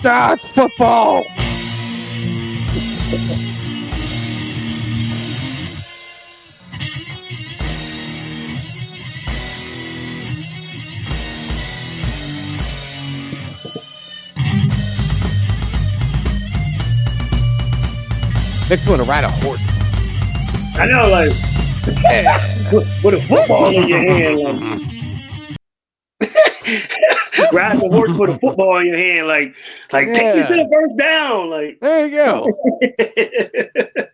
That's football. Makes me want to ride a horse. I know, like, put a football in your hand, like, ride the horse with a football in your hand, like take me to the first down, like. There you go.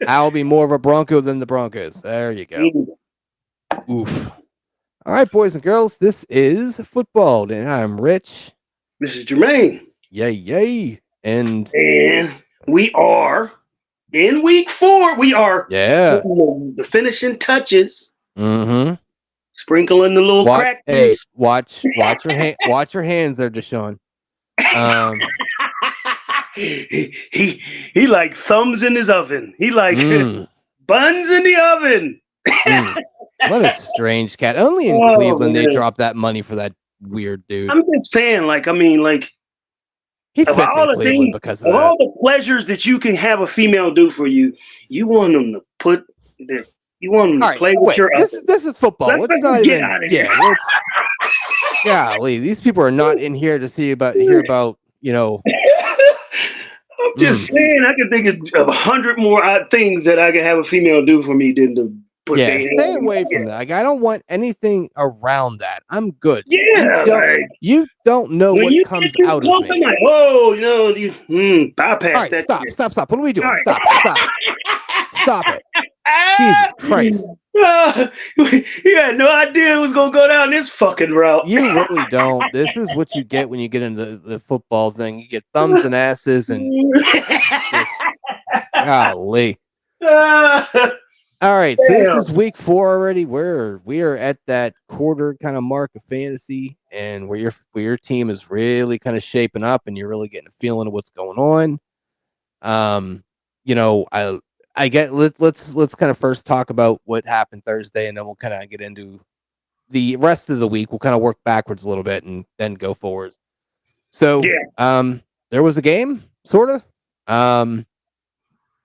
I'll be more of a Bronco than the Broncos. There you go. Oof. All right, boys and girls, this is Football, and I'm Rich. This is Jermaine. Yay. And we are in week 4. We are the finishing touches. Mm-hmm. Sprinkling the little crack. Hey, watch your hands there, Deshaun. He like thumbs in his oven. He like buns in the oven. What a strange cat. Only in Cleveland they drop that money for that weird dude. I'm just saying, like, I mean, like, he fits in Cleveland because of that. all the pleasures that you can have a female do for you, you want them to put the. You want them to play with your oven. This is football. Let's not even. Yeah, golly, these people are not in here to hear about. You know. I'm just saying, I can think of 100 more odd things that I can have a female do for me than to put. Yeah, stay away from that. Like, I don't want anything around that. I'm good. Yeah, you don't know what comes out of me. I'm like, oh, you bypass. All right, that. Stop. What are we doing? Right. Stop it. Jesus Christ. You had no idea it was going to go down this fucking route. You really don't. This is what you get when you get into the football thing. You get thumbs and asses and just, golly. All right, so this is week 4 already. We are at that quarter kind of mark of fantasy, and where your team is really kind of shaping up, and you're really getting a feeling of what's going on. I get let's kind of first talk about what happened Thursday, and then we'll kind of get into the rest of the week. We'll kind of work backwards a little bit and then go forward. So, there was a game, sort of.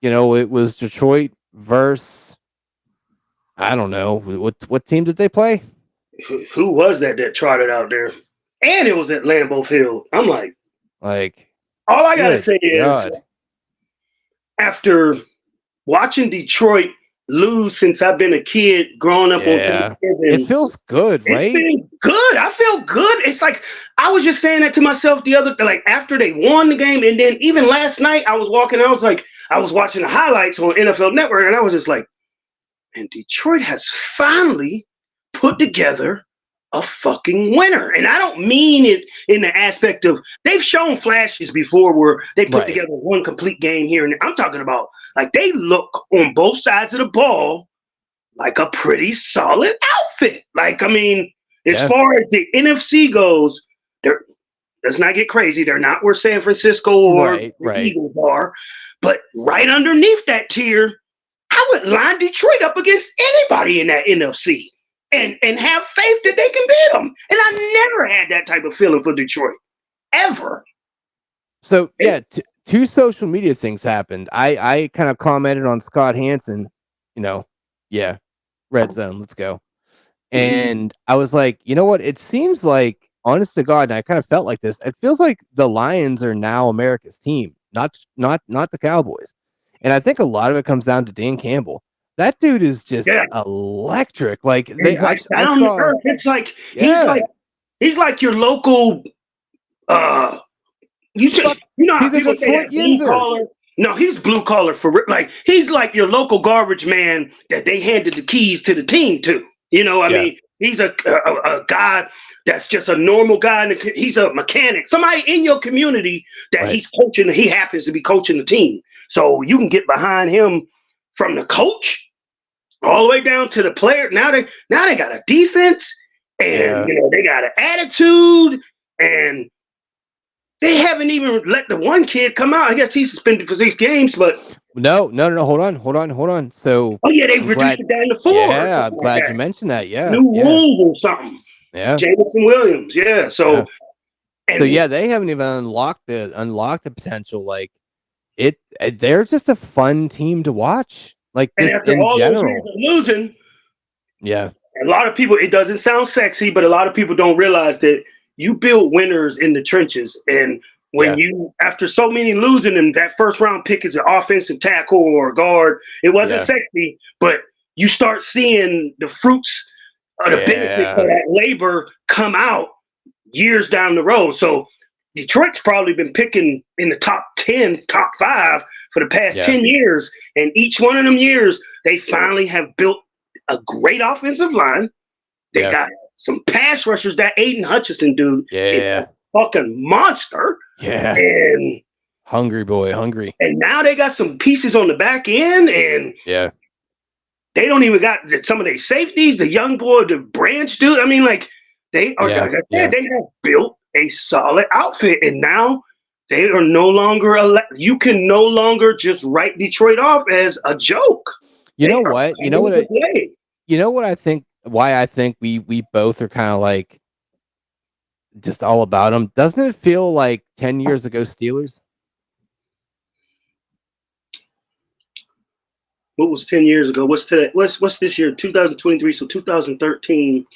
It was Detroit versus, I don't know, what team did they play? Who was that trotted out there? And it was at Lambeau Field. I'm like, all I gotta say is, after watching Detroit lose since I've been a kid growing up on Thanksgiving, it feels good, right? It feels good. I feel good. It's like, I was just saying that to myself the other day, like, after they won the game, and then even last night I was watching the highlights on NFL Network, and I was just like, and Detroit has finally put together a fucking winner. And I don't mean it in the aspect of, they've shown flashes before where they put together one complete game here. And I'm talking about, like, they look on both sides of the ball like a pretty solid outfit. Like, I mean, as far as the NFC goes, let's not get crazy. They're not where San Francisco or the Eagles are. But right underneath that tier, I would line Detroit up against anybody in that NFC. And have faith that they can beat them. And I never had that type of feeling for Detroit. Ever. So, two social media things happened. I kind of commented on Scott Hansen, red zone, let's go. And I was like, you know what? It seems like, honest to God, and I kind of felt like this, it feels like the Lions are now America's team, not the Cowboys. And I think a lot of it comes down to Dan Campbell. That dude is just electric. Like, I saw. Earth. It's like he's like your local. He's a Detroit Yinzer. No, he's blue collar for, like, he's like your local garbage man that they handed the keys to the team to. I mean, he's a guy that's just a normal guy. He's a mechanic, somebody in your community that he's coaching. He happens to be coaching the team, so you can get behind him from the coach all the way down to the player. Now they got a defense, and they got an attitude, and they haven't even let the one kid come out. I guess he's suspended for 6 games, but no. Hold on. So they reduced it down to 4. Yeah, I'm glad you mentioned that. Yeah, new rules or something. Yeah, Jameson Williams. Yeah. So, So yeah, they haven't even unlocked the potential. Like they're just a fun team to watch. Like and this after in all those years general. of losing, Yeah. a lot of people, it doesn't sound sexy, but a lot of people don't realize that you build winners in the trenches. And when you, after so many losing, and that first round pick is an offensive tackle or a guard, it wasn't sexy, but you start seeing the fruits of the benefits of that labor come out years down the road. So Detroit's probably been picking in the top 10, top 5 for the past 10 years. And each one of them years, they finally have built a great offensive line. They got some pass rushers. That Aiden Hutchinson dude is a fucking monster. Yeah. And hungry boy. And now they got some pieces on the back end, and they don't even got some of their safeties, the young boy, the branch dude. I mean, like, they are, like I said, they have built a solid outfit, and now they are no longer you can no longer just write Detroit off as a joke. You know what? You know what I think, why I think we both are kind of like just all about them. Doesn't it feel like 10 years ago Steelers? What was 10 years ago? What's today? What's this year? 2023. So 2013.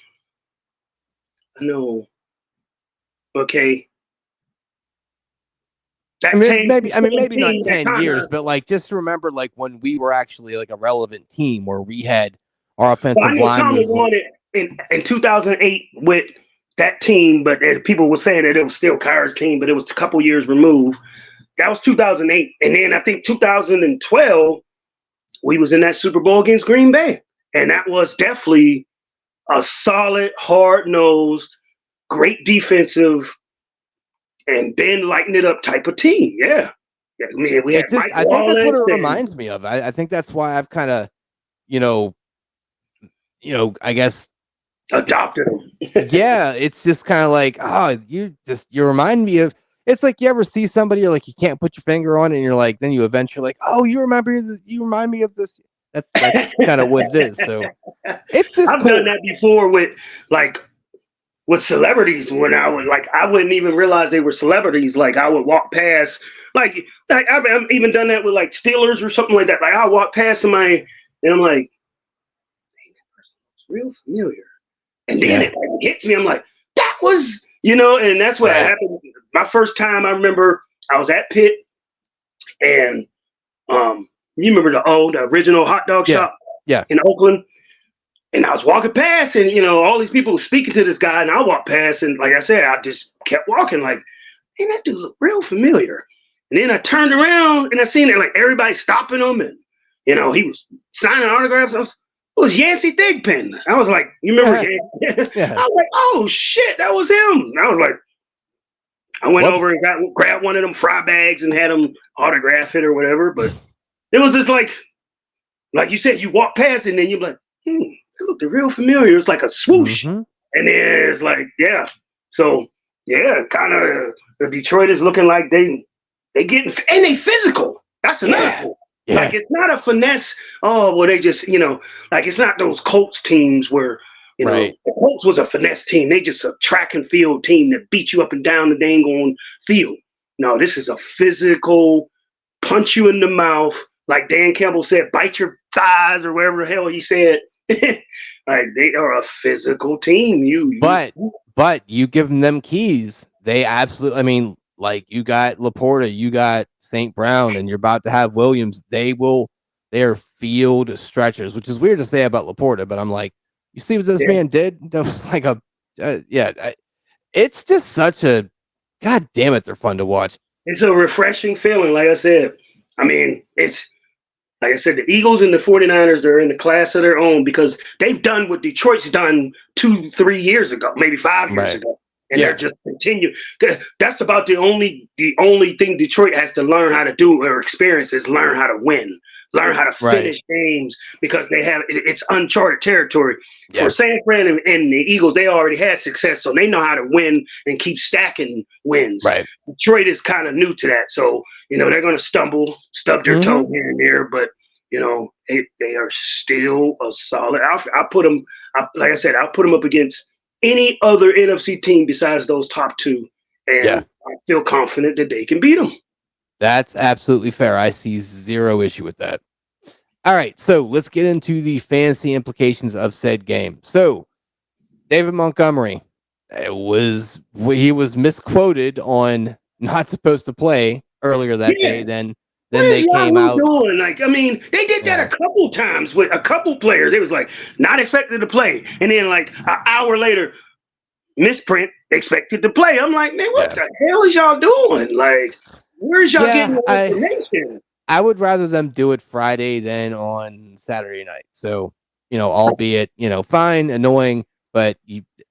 No. Okay. Maybe not 10 years, but like just remember like when we were actually like a relevant team where we had our offensive line was won it in 2008 with that team, but people were saying that it was still Kyra's team, but it was a couple years removed. That was 2008, and then I think 2012 we was in that Super Bowl against Green Bay, and that was definitely a solid, hard-nosed, great defensive, and Ben lighting it up type of team. Yeah. I mean, we had I think that's what it reminds me of. I think that's why I've kind of, I guess adopted them. Yeah, it's just kind of like, you remind me of. It's like you ever see somebody, you're like, you can't put your finger on it, and you're like, then you eventually like, oh, you remind me of this. That's kind of what it is. So it's just I've done that before with celebrities when I wouldn't even realize they were celebrities. Like I would walk past, like I've even done that with like Steelers or something like that. Like I'll walk past somebody and I'm like, hey, that person's real familiar. And then it hits me. I'm like, that was, and that's what happened. My first time, I remember I was at Pitt, and you remember the original hot dog shop in Oakland? And I was walking past, and all these people were speaking to this guy, and I walked past, and like I said, I just kept walking, like, hey, that dude looked real familiar. And then I turned around, and I seen it, like everybody stopping him, and he was signing autographs. It was Yancey Thigpen. I was like, you remember? I was like, oh shit, that was him. I was like, I went over and grabbed one of them fry bags and had him autograph it or whatever. But it was just like you said, you walk past it and then you're like, it looked real familiar. It's like a swoosh. And then it's like, So kind of Detroit is looking like they getting, and they physical. That's another thing. Yeah. Like it's not a finesse. Oh, well, they just like it's not those Colts teams where the Colts was a finesse team. They just a track and field team that beat you up and down the dang on field. No, this is a physical, punch you in the mouth, like Dan Campbell said, bite your thighs or whatever the hell he said. Like they are a physical team. But you give them keys, they absolutely. I mean. Like you got Laporta, you got St. Brown, and you're about to have Williams. They're field stretchers, which is weird to say about Laporta, but I'm like, you see what this man did? That was like it's just such a, god damn it, they're fun to watch. It's a refreshing feeling. Like I said, I mean, it's like I said, the Eagles and the 49ers are in the class of their own because they've done what Detroit's done 2-3 years ago, maybe 5 years ago. And they're just continue. That's about the only thing Detroit has to learn how to do or experience is learn how to win, learn how to finish games because it's uncharted territory. For San Fran and the Eagles, they already had success, so they know how to win and keep stacking wins. Detroit is kind of new to that, so they're going to stub their toe here and there, but they are still a solid. I put them, like I said, I'll put them up against any other NFC team besides those top two And I feel confident that they can beat them. That's absolutely fair. I see zero issue with that. All right, so let's get into the fantasy implications of said game. So, David Montgomery, he was misquoted on not supposed to play earlier that day. Then they came out doing. Like, I mean, they did that a couple times with a couple players. It was like not expected to play, and then like an hour later, misprint expected to play. I'm like, man, what the hell is y'all doing? Like, where's y'all getting the information? I would rather them do it Friday than on Saturday night. So, albeit, fine, annoying, but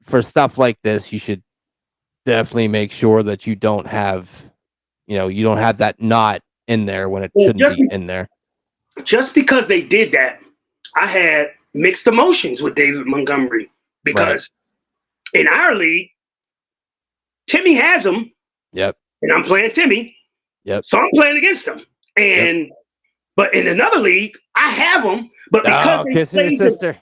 for stuff like this, you should definitely make sure that you don't have that not in there when it shouldn't be in there. Just because they did that, I had mixed emotions with David Montgomery because in our league, Timmy has him. Yep. And I'm playing Timmy. Yep. So I'm playing against him. And but in another league, I have him. But because kissing your sister.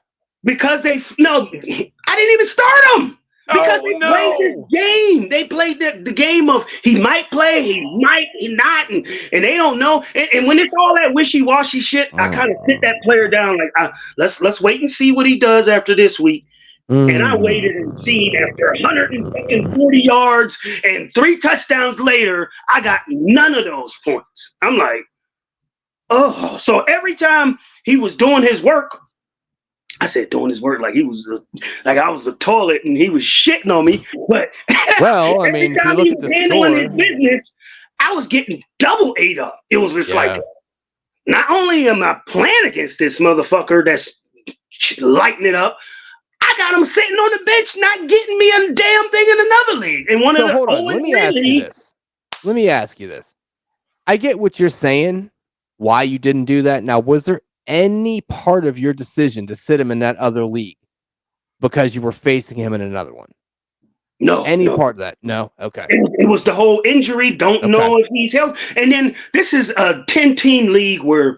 I didn't even start him. Because they played this game. They played the game of he might play, he might, he not, and they don't know. And when it's all that wishy-washy shit, I kind of sit that player down like, let's wait and see what he does after this week. And I waited and seen after 140 yards and 3 touchdowns later, I got none of those points. I'm like, oh. So every time he was doing his work, I said doing his work like he was like I was a toilet and he was shitting on me. But well, I mean, if you look at the score, his business, I was getting double ate up. It was just like, not only am I playing against this motherfucker that's lighting it up, I got him sitting on the bench, not getting me a damn thing in another league. And hold on, let me ask you this. I get what you're saying, why you didn't do that. Now, was there any part of your decision to sit him in that other league because you were facing him in another one? No. Any part of that? No? Okay. It was the whole injury. Don't know if he's healthy. And then this is a 10-team league where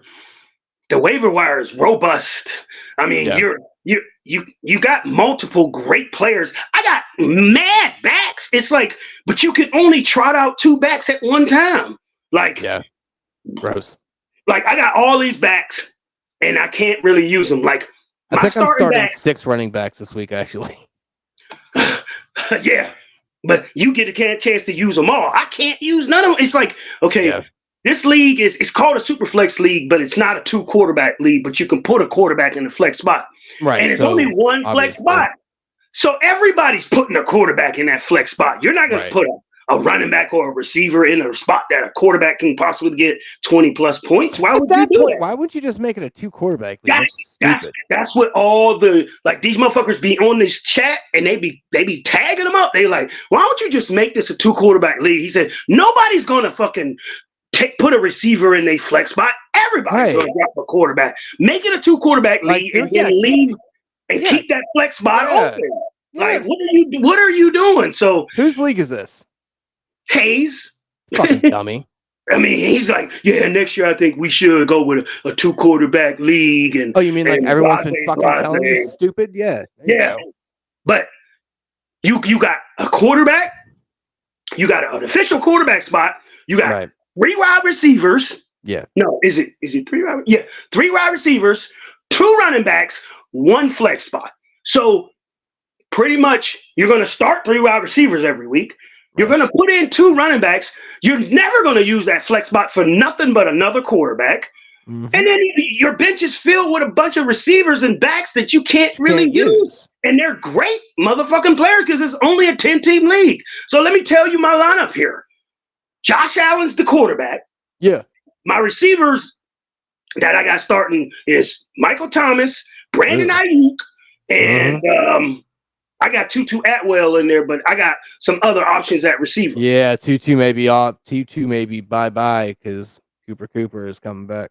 the waiver wire is robust. I mean, you got multiple great players. I got mad backs. It's like, but you can only trot out 2 backs at one time. Like, gross. Like, I got all these backs and I can't really use them. Like, I think I'm starting 6 running backs this week, actually. Yeah, but you get a chance to use them all. I can't use none of them. It's like, okay, this league it's called a super flex league, but it's not a 2 quarterback league, but you can put a quarterback in the flex spot. Right. And it's only one flex spot. So everybody's putting a quarterback in that flex spot. You're not going to put a running back or a receiver in a spot that a quarterback can possibly get 20+ points. Why would you do that? Why wouldn't you just make it a 2 quarterback league? That's stupid. That's what all the these motherfuckers be on this chat and they be tagging them up. They like, why don't you just make this a 2 quarterback league? He said nobody's gonna fucking put a receiver in a flex spot. Everybody's gonna drop a quarterback. Make it a 2 quarterback league and leave and keep that flex spot open. Like, what are you doing? So whose league is this? Hayes. Fucking dummy. I mean, he's like, next year I think we should go with a 2 quarterback league. And you mean like everyone's been fucking telling you stupid? Yeah. But you got a quarterback, you got an official quarterback spot, you got 3 wide receivers. Yeah. No, is it 3 wide? Yeah, 3 wide receivers, 2 running backs, 1 flex spot. So pretty much you're going to start 3 wide receivers every week. You're going to put in 2 running backs. You're never going to use that flex spot for nothing but another quarterback. Mm-hmm. And then your bench is filled with a bunch of receivers and backs that you can't really use. And they're great motherfucking players because it's only a 10-team league. So let me tell you my lineup here. Josh Allen's the quarterback. Yeah. My receivers that I got starting is Michael Thomas, Brandon Ayuk, and I got Tutu Atwell in there, but I got some other options at receiver. Yeah, Tutu may be off. Tutu may be bye-bye because Cooper is coming back.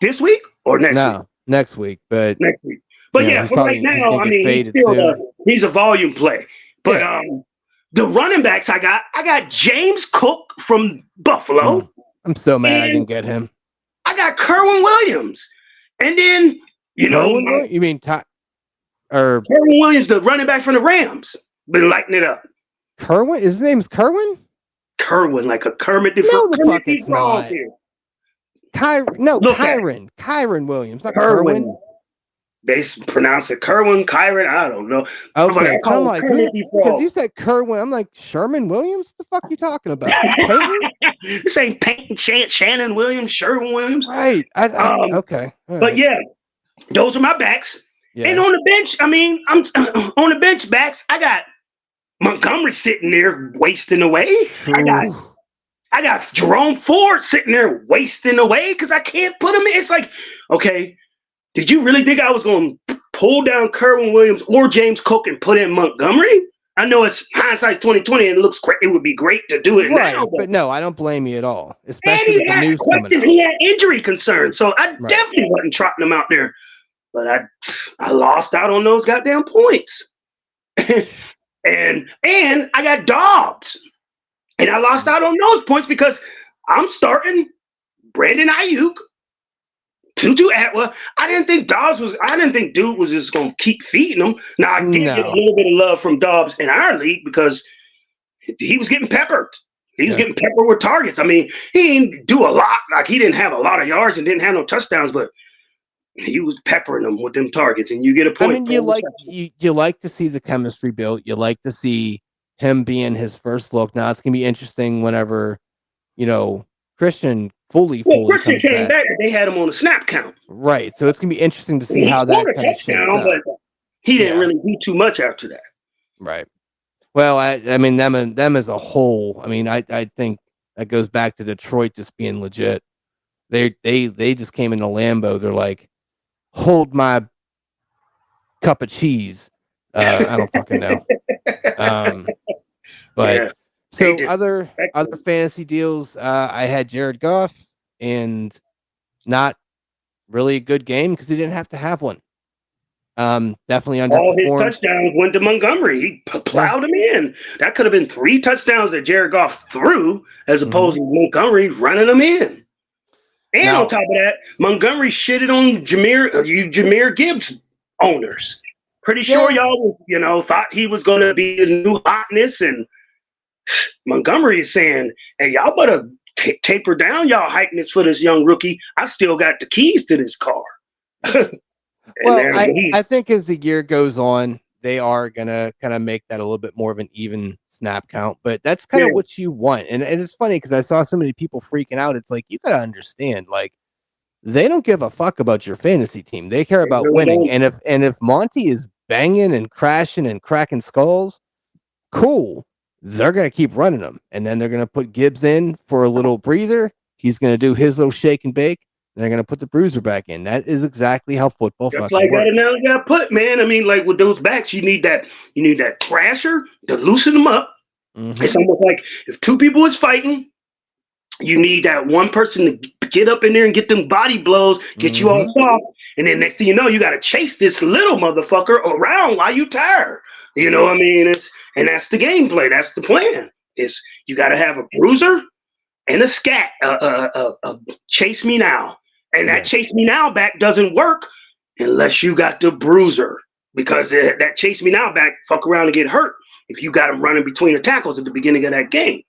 This week or next week? No, next week. But next week. But for right now, I mean, he's a volume play. But the running backs I got James Cook from Buffalo. I'm so mad I didn't get him. I got Kerwin Williams. And then, you mean Kerwin Williams, the running back from the Rams, been lighting it up. Kerwin? His name's Kerwin? Kerwin, like a Kermit the No, the fuck Kermit it's Frog not. here. Look at Kyron. Kyron Williams, not Kerwin. Kerwin. They pronounce it Kerwin, Kyron. I don't know. Okay, I I'm call him like, Kermit who? the Because Frog. you said Kerwin. I'm like, Sherman Williams? What the fuck you talking about? Peyton? This ain't Peyton, Shannon Williams, Sherwin Williams. Right. Okay. All But right. yeah, those are my backs. Yeah. And on the bench, I mean, I'm on the bench backs. I got Montgomery sitting there wasting away. I got Jerome Ford sitting there wasting away because I can't put him in. It's like, okay, did you really think I was going to pull down Kerwin Williams or James Cook and put in Montgomery? I know it's hindsight's 2020 and it looks great. It would be great to do it right, now. But no, I don't blame you at all, especially with the news coming out. He had injury concerns, so I definitely wasn't trotting him out there. But I lost out on those goddamn points. and I got Dobbs. And I lost out on those points because I'm starting Brandon Ayuk, Tutu Atwell. I didn't think Dude was just going to keep feeding him. Now, I did get a little bit of love from Dobbs in our league because he was getting peppered. He was getting peppered with targets. I mean, he didn't do a lot. Like, he didn't have a lot of yards and didn't have no touchdowns, but he was peppering them with them targets, and you get a point. I mean, you like to see the chemistry built. You like to see him being his first look. Now it's gonna be interesting whenever, Christian fully Christian came back. They had him on a snap count. Right. So it's gonna be interesting to see how that kind of shakes out. But he didn't really do too much after that. Right. Well, I mean them as a whole. I mean, I think that goes back to Detroit just being legit. They just came into Lambeau. They're like, hold my cup of cheese. I don't fucking know. But so other fantasy deals, I had Jared Goff, and not really a good game because he didn't have to have one. Definitely underperformed. All his touchdowns went to Montgomery. He plowed him in. That could have been 3 touchdowns that Jared Goff threw, as opposed to Montgomery running them in. And on top of that, Montgomery shitted on Jahmyr Gibbs owners. Pretty sure y'all thought he was going to be the new hotness, and Montgomery is saying, hey, y'all better taper down y'all hypeness for this young rookie. I still got the keys to this car. Well, I think as the year goes on, they are going to kind of make that a little bit more of an even snap count. But that's kind of what you want. And it's funny because I saw so many people freaking out. It's like, you got to understand, like, they don't give a fuck about your fantasy team. They care about winning. And if Monty is banging and crashing and cracking skulls, cool. They're going to keep running them. And then they're going to put Gibbs in for a little breather. He's going to do his little shake and bake. They're going to put the bruiser back in. That is exactly how football fucking works. That analogy got put, man. I mean, like with those backs, you need that crasher to loosen them up. It's almost like if 2 people is fighting, you need that one person to get up in there and get them body blows, get you all soft, and then next thing you know, you got to chase this little motherfucker around while you tired. You know what I mean? And that's the gameplay. That's the plan. Is you got to have a bruiser and a scat, chase me now. And that chase me now back doesn't work unless you got the bruiser, because that chase me now back fuck around and get hurt if you got him running between the tackles at the beginning of that game.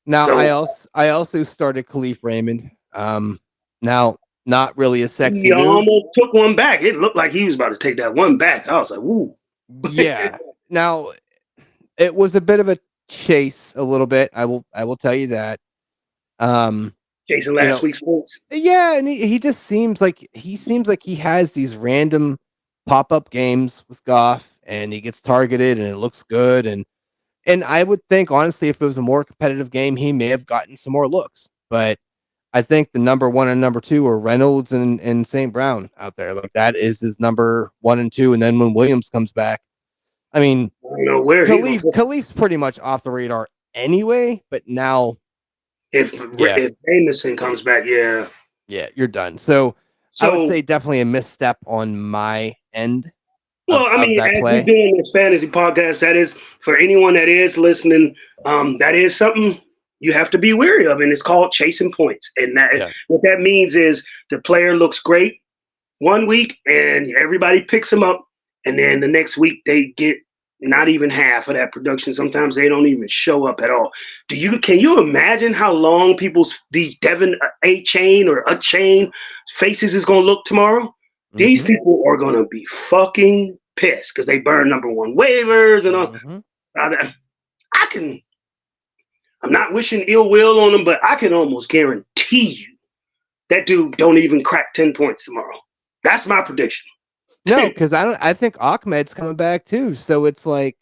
Now, I also started Khalif Raymond. Now, not really a sexy he move. almost took one back. It looked like he was about to take that one back. I was like, "Woo!" Yeah. Now, it was a bit of a chase, a little bit. I will tell you that. Chasing last week's points. Yeah, and he just seems like he has these random pop-up games with Goff, and he gets targeted, and it looks good. And I would think, honestly, if it was a more competitive game, he may have gotten some more looks. But I think the number 1 and number 2 are Reynolds and St. Brown out there. Like, that is his number 1 and 2. And then when Williams comes back, I mean, Khalif's pretty much off the radar anyway. But now, if Jameson comes back, you're done. So I would say definitely a misstep on my end. Well, I mean, as we're doing this fantasy podcast, that is, for anyone that is listening, that is something you have to be wary of, and it's called chasing points. And what that means is the player looks great one week, and everybody picks him up, and then the next week they get not even half of that production. Sometimes they don't even show up at all. Can you imagine how long these Devin A Chain or a Chain faces is going to look tomorrow? These people are going to be fucking pissed because they burn number one waivers and all. I can. I'm not wishing ill will on them, but I can almost guarantee you that dude don't even crack 10 points tomorrow. That's my prediction. No, because I think Ahmed's coming back too. So it's like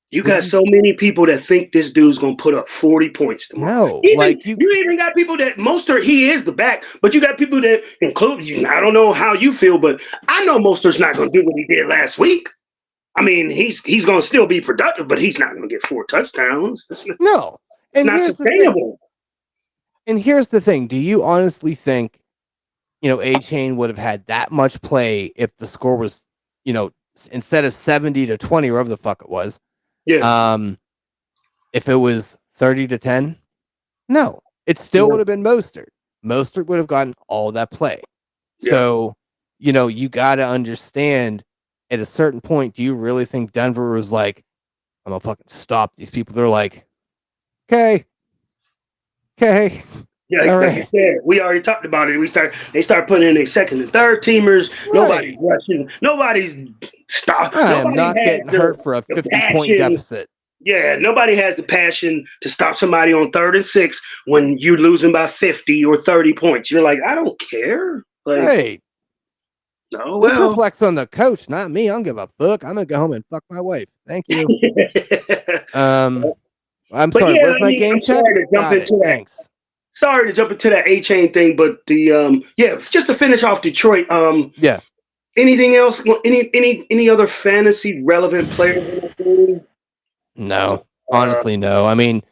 you got so many people that think this dude's gonna put up 40 points tomorrow. No, you even got people that Mostert, he is the back, but you got people that include you. I don't know how you feel, but I know Mostert's not gonna do what he did last week. I mean, he's gonna still be productive, but he's not gonna get 4 touchdowns. No, and it's not sustainable. And here's the thing: do you honestly think, A-Chain would have had that much play if the score was, instead of 70-20, wherever the fuck it was? Yeah. If it was 30-10, no, it still would have been Mostert. Mostert would have gotten all that play. Yeah. So, you got to understand at a certain point, do you really think Denver was like, I'm gonna fucking stop these people? They're like, okay. Yeah, like you said, we already talked about it. They start putting in their second and third teamers. Right. Nobody's rushing. Nobody's stopped. I'm not getting hurt for a 50-point deficit. Yeah, nobody has the passion to stop somebody on 3rd and 6 when you're losing by 50 or 30 points. You're like, I don't care. Like, hey, no, this reflects on the coach, not me. I don't give a fuck. I'm gonna go home and fuck my wife. Thank you. I'm sorry. Where's my game check? Thanks. Sorry to jump into that A-Chain thing, but just to finish off Detroit. Yeah. Anything else? Any other fantasy relevant players? No, honestly, no. I mean,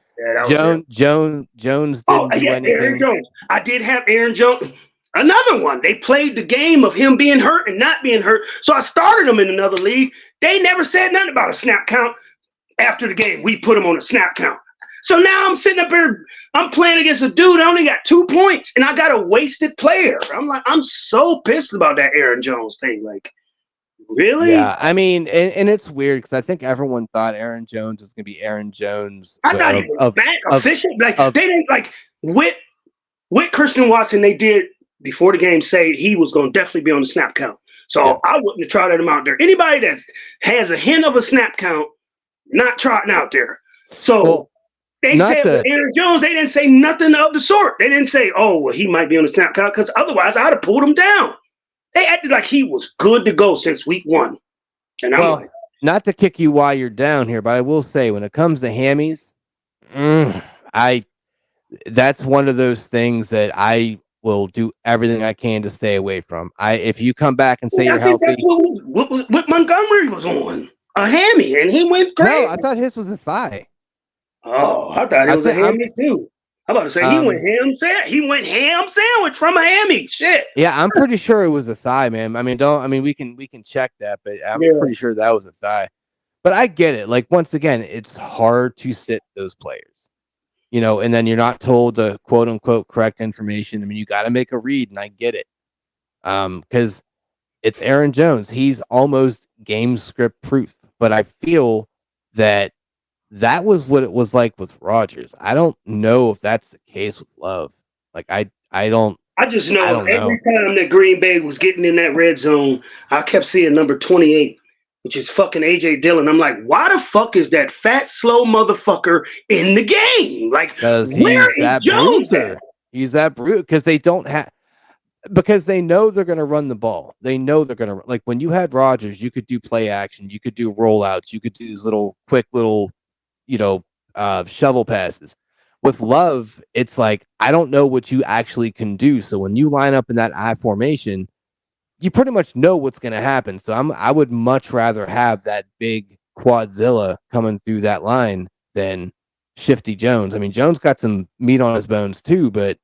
Jones didn't do anything. Aaron Jones. I did have Aaron Jones. Another one. They played the game of him being hurt and not being hurt. So I started him in another league. They never said nothing about a snap count after the game. We put him on a snap count. So now I'm sitting up here, I'm playing against a dude. I only got 2 points, and I got a wasted player. I'm so pissed about that Aaron Jones thing. Like, really? Yeah, I mean, and it's weird because I think everyone thought Aaron Jones was going to be Aaron Jones. I thought he was back, efficient. They didn't, like, with Christian Watson, they did, before the game, say he was going to definitely be on the snap count. So I wouldn't have trotted him out there. Anybody that has a hint of a snap count, not trotting out there. So they said with Aaron Jones, they didn't say nothing of the sort. They didn't say, oh, well, he might be on the snap count, because otherwise I'd have pulled him down. They acted like he was good to go since week 1. And I'm like, not to kick you while you're down here, but I will say when it comes to hammies, that's one of those things that I will do everything I can to stay away from. If you come back and say you're healthy, that's what Montgomery was on, a hammy, and he went crazy. No, I thought his was a thigh. Oh, I thought it was a hammy too. I'm about to say he went ham sandwich from a hammy. Shit. Yeah, I'm pretty sure it was a thigh, man. I mean, we can check that, but I'm pretty sure that was a thigh. But I get it. Like, once again, it's hard to sit those players, and then you're not told the quote unquote correct information. I mean, you got to make a read, and I get it. Because it's Aaron Jones. He's almost game script proof, but I feel that was what it was like with Rodgers. I don't know if that's the case with Love. Like, I just know every time that Green Bay was getting in that red zone, I kept seeing number 28, which is fucking AJ Dillon. I'm like, why the fuck is that fat, slow motherfucker in the game? Like, because he's that bruiser. He's that bruiser because they don't have. Because they know they're going to run the ball. They know they're going to, like, when you had Rodgers, you could do play action, you could do rollouts, you could do these quick little shovel passes. With Love, it's like, I don't know what you actually can do. So when you line up in that I formation, you pretty much know what's going to happen. So I would much rather have that big quadzilla coming through that line than Shifty Jones. I mean, Jones got some meat on his bones too, but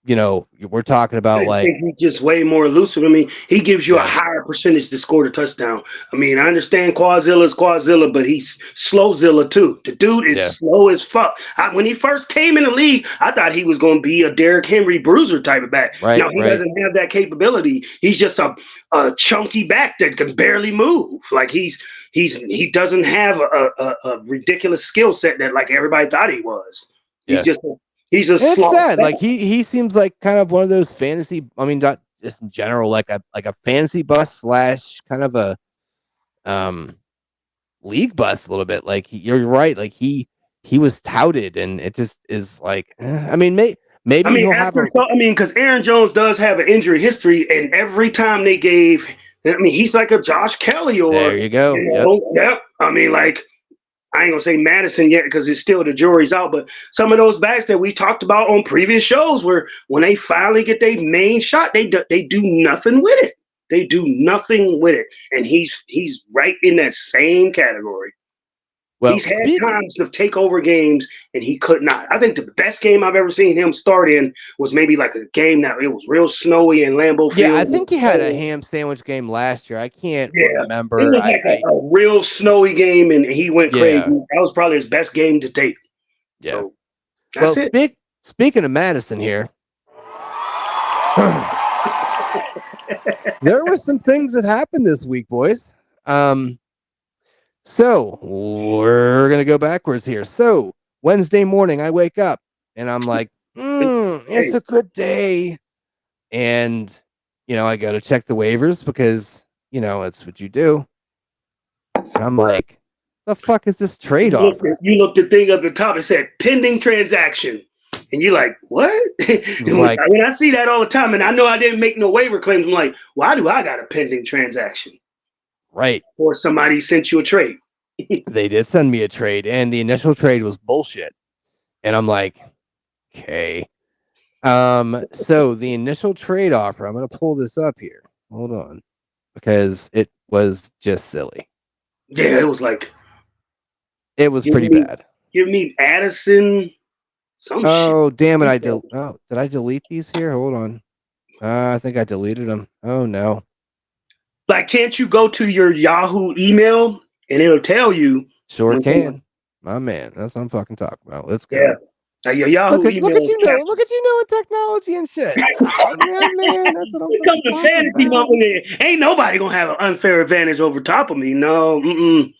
we're talking about like he's just way more elusive. I mean, he gives you a higher percentage to score the touchdown. I mean, I understand Quadzilla's Quadzilla, but he's Slowzilla too. The dude is slow as fuck. When he first came in the league, I thought he was going to be a Derrick Henry bruiser type of back. Right, now he doesn't have that capability. He's just a chunky back that can barely move. Like he's he doesn't have a ridiculous skill set that like everybody thought he was. Yeah. He's a It's slow. sad. Like he seems like kind of one of those fantasy. I mean, not just in general, like a fantasy bus slash kind of a league bus a little bit. Like you're right. Like he was touted, and it just is like. I mean, maybe he'll have a. I mean, because Aaron Jones does have an injury history, and every time they gave, I mean, he's like a Josh Kelly or There you go. Yep. I mean, like I ain't gonna say Madison yet because it's still the jury's out, but some of those backs that we talked about on previous shows, where when they finally get their main shot, they do nothing with it. They do nothing with it, and he's right in that same category. Well, he's had times to take over games, and he could not. I think the best game I've ever seen him start in was maybe like a game that it was real snowy in Lambeau Field. Yeah, I think he had a ham sandwich game last year. I can't remember. It was like a real snowy game, and he went crazy. That was probably his best game to date. Yeah. So, well, speaking of Madison here, there were some things that happened this week, boys. So we're going to go backwards here. So Wednesday morning, I wake up and I'm like, it's a good day. And, I go to check the waivers because, that's what you do. And I'm like, the fuck is this trade offer? You looked the thing up the top. It said pending transaction. And you're like, what? Like, when I see that all the time, and I know I didn't make no waiver claims, I'm like, why do I got a pending transaction? Right. Or somebody sent you a trade. They did send me a trade, and the initial trade was bullshit. And I'm like, okay. So the initial trade offer, I'm going to pull this up here. Hold on. Because it was just silly. Yeah, it was like. It was pretty bad. Give me Addison. Shit. Damn it. Did I delete these here? Hold on. I think I deleted them. Oh, no. Like, can't you go to your Yahoo email and it'll tell you? Sure can. My man. That's what I'm fucking talking about. Let's go. Yeah. Now your Yahoo email. Look at you knowing technology and shit. Yeah, man. That's what I'm talking about. Fantasy moment. Ain't nobody gonna have an unfair advantage over top of me. No.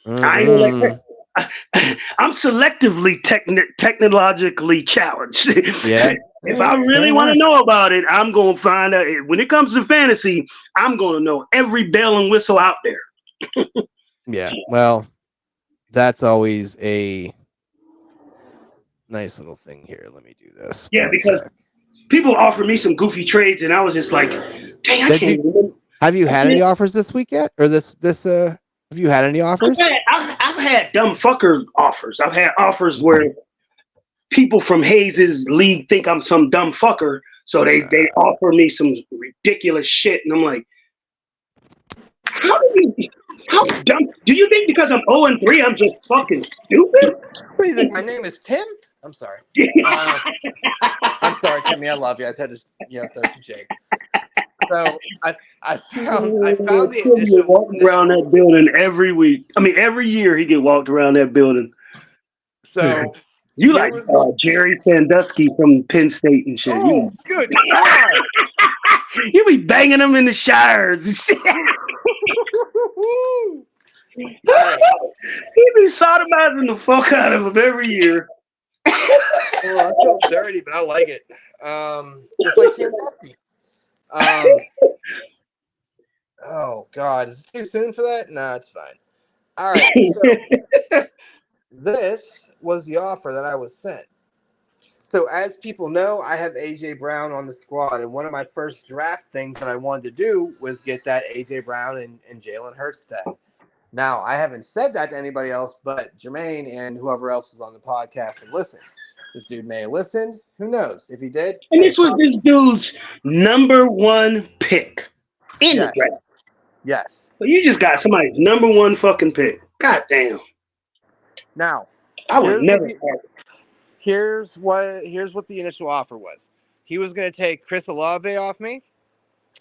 I ain't gonna let I'm selectively technologically challenged. Yeah. If I really want to know about it, I'm going to find out. When it comes to fantasy, I'm going to know every bell and whistle out there. Yeah. Well, that's always a nice little thing here. Let me do this. Yeah, because people offered me some goofy trades, and I was just like, dang, I can't remember. Have you had any offers this week yet? Or have you had any offers? I've had dumb fucker offers. I've had offers where people from Hayes' league think I'm some dumb fucker, so they offer me some ridiculous shit, and I'm like, how dumb? Do you think because I'm 0-3, I'm just fucking stupid? What do you think? My name is Tim? I'm sorry. I'm sorry, Timmy. I love you. I just had to, throw some shade. So I found the initial. Walking around that building every week. I mean, every year he get walked around that building. So you like Jerry Sandusky from Penn State and shit. Oh, good God! You be banging them in the shires and shit. He be sodomizing the fuck out of them every year. Well, I feel dirty, but I like it. Just like Sandusky. Oh God, is it too soon for that? No, it's fine. All right. So this was the offer that I was sent. So as people know, I have AJ Brown on the squad, and one of my first draft things that I wanted to do was get that AJ Brown and Jalen Hurts tag. Now, I haven't said that to anybody else but Jermaine and whoever else was on the podcast and listened. This dude may have listened. Who knows? If he did. And this was this dude's number one pick in the draft. Yes. So you just got somebody's number one fucking pick. God damn. Now, I would never. Here's what the initial offer was. He was going to take Chris Olave off me.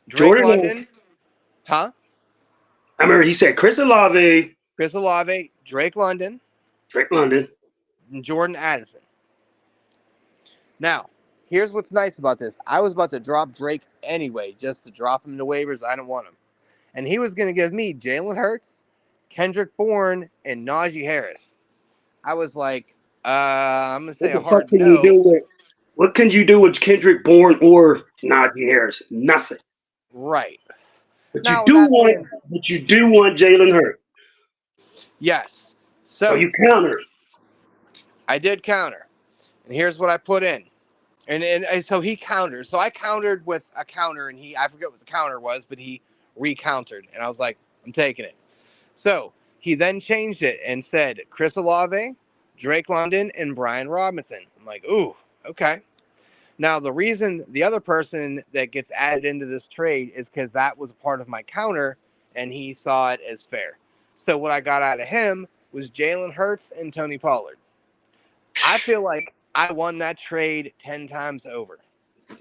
Drake London. Huh? I remember he said Chris Olave, Drake London, and Jordan Addison. Now, here's what's nice about this. I was about to drop Drake anyway, just to drop him to waivers. I don't want him. And he was going to give me Jalen Hurts Kendrick Bourne and Najee Harris. I was like, I'm gonna What say a the fuck hard can you no. do with what can you do with Kendrick Bourne or Najee Harris? Nothing. Right. But you Now with do that want being, Jalen Hurts. yes. So So you counter. I did counter, and here's what I put in. And so he countered. So I countered with a counter, and I forget what the counter was, but he recountered, and I was like, I'm taking it. So he then changed it and said Chris Olave, Drake London, and Brian Robinson. I'm like, ooh, okay. Now the other person that gets added into this trade is because that was a part of my counter, and he saw it as fair. So what I got out of him was Jalen Hurts and Tony Pollard. I feel like I won that trade 10 times over.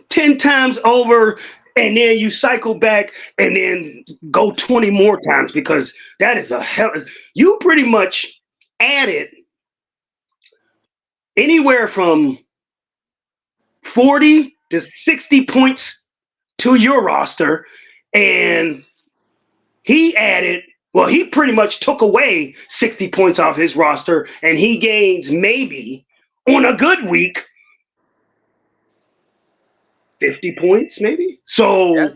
10 times over, and then you cycle back and then go 20 more times because that is a hell. You pretty much added anywhere from 40 to 60 points to your roster, and he added, well, he pretty much took away 60 points off his roster, and he gains maybe on a good week 50 points, maybe. Yeah.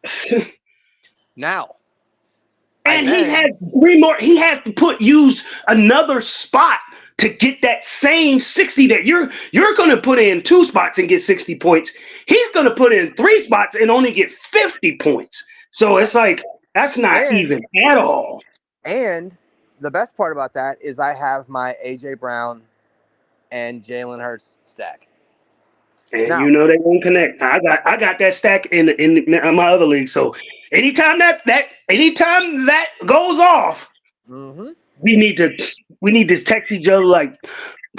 So, Now, I and he has then, 3 more. He has to use another spot to get that same 60 that you're going to put in 2 spots and get 60 points. He's going to put in 3 spots and only get 50 points. So it's right. like that's not And even at all. and the best part about that is I have my AJ Brown and Jalen Hurts stack. And Now, you know they won't connect. I got that stack in my other league. So anytime that goes off, mm-hmm, we need to text each other like,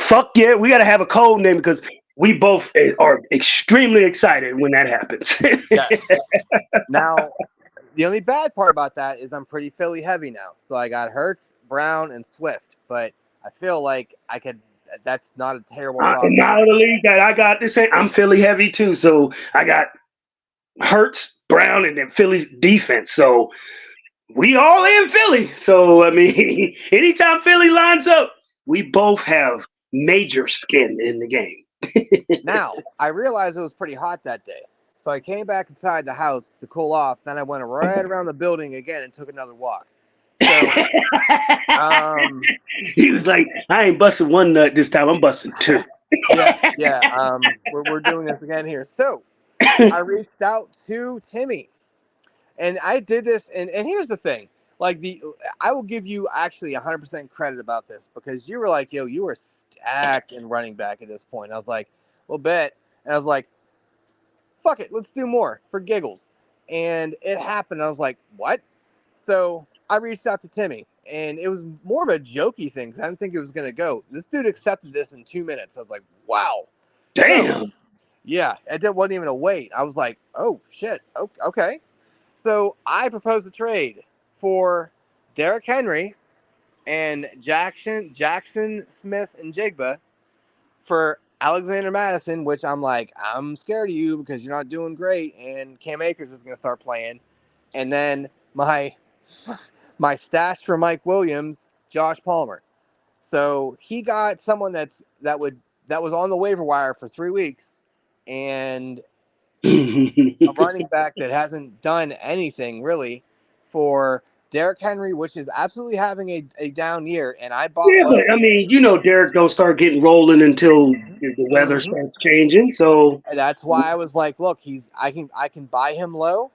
fuck yeah, we got to have a code name because we both are extremely excited when that happens. yes. Now, the only bad part about that is I'm pretty Philly heavy now. So I got Hurts, Brown, and Swift. But I feel like I could. That's not a terrible In problem to my have. other league that I got this, I'm Philly heavy too. So I got Hurts, Brown, and then Philly's defense. So we all in Philly. So I mean, anytime Philly lines up, we both have major skin in the game. Now, I realized it was pretty hot that day. So I came back inside the house to cool off. Then I went right around the building again and took another walk. So, um, He was like, I ain't busting one nut this time. I'm busting two. yeah, we're doing this again here. So I reached out to Timmy, and I did this. And here's the thing, like I will give you actually 100% credit about this because you were like, yo, you were stacked in running back at this point. I was like, well, bet, and I was like, fuck it, let's do more for giggles. And it happened. I was like, what? So I reached out to Timmy, and it was more of a jokey thing because I didn't think it was going to go. This dude accepted this in 2 minutes. I was like, wow. So, Damn. yeah, wasn't even a wait. I was like, oh, shit. Okay. So I proposed a trade for Derrick Henry and Jackson Smith and Jigba for Alexander Madison, which I'm like, I'm scared of you because you're not doing great, and Cam Akers is going to start playing, and then my stash for Mike Williams, Josh Palmer. So he got someone that was on the waiver wire for 3 weeks, and a running back that hasn't done anything really for Derrick Henry, which is absolutely having a down year, and I bought Yeah, but low. I mean, Derek don't start getting rolling until the weather Mm-hmm. starts changing. So And that's why I was like, look, I can buy him low,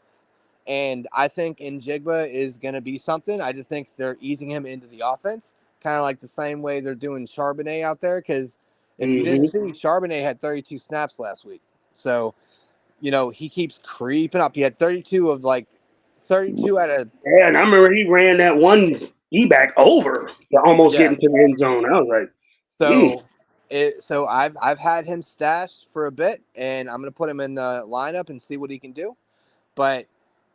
and I think Njigba is going to be something. I just think they're easing him into the offense, kind of like the same way they're doing Charbonnet out there. Because if you didn't mhm. see, Charbonnet had 32 snaps last week, so he keeps creeping up. He had 32 of like 32 out of Yeah, and I remember he ran that one back over to almost get yeah. into the end zone. I was like, mm. So I've had him stashed for a bit, and I'm gonna put him in the lineup and see what he can do. But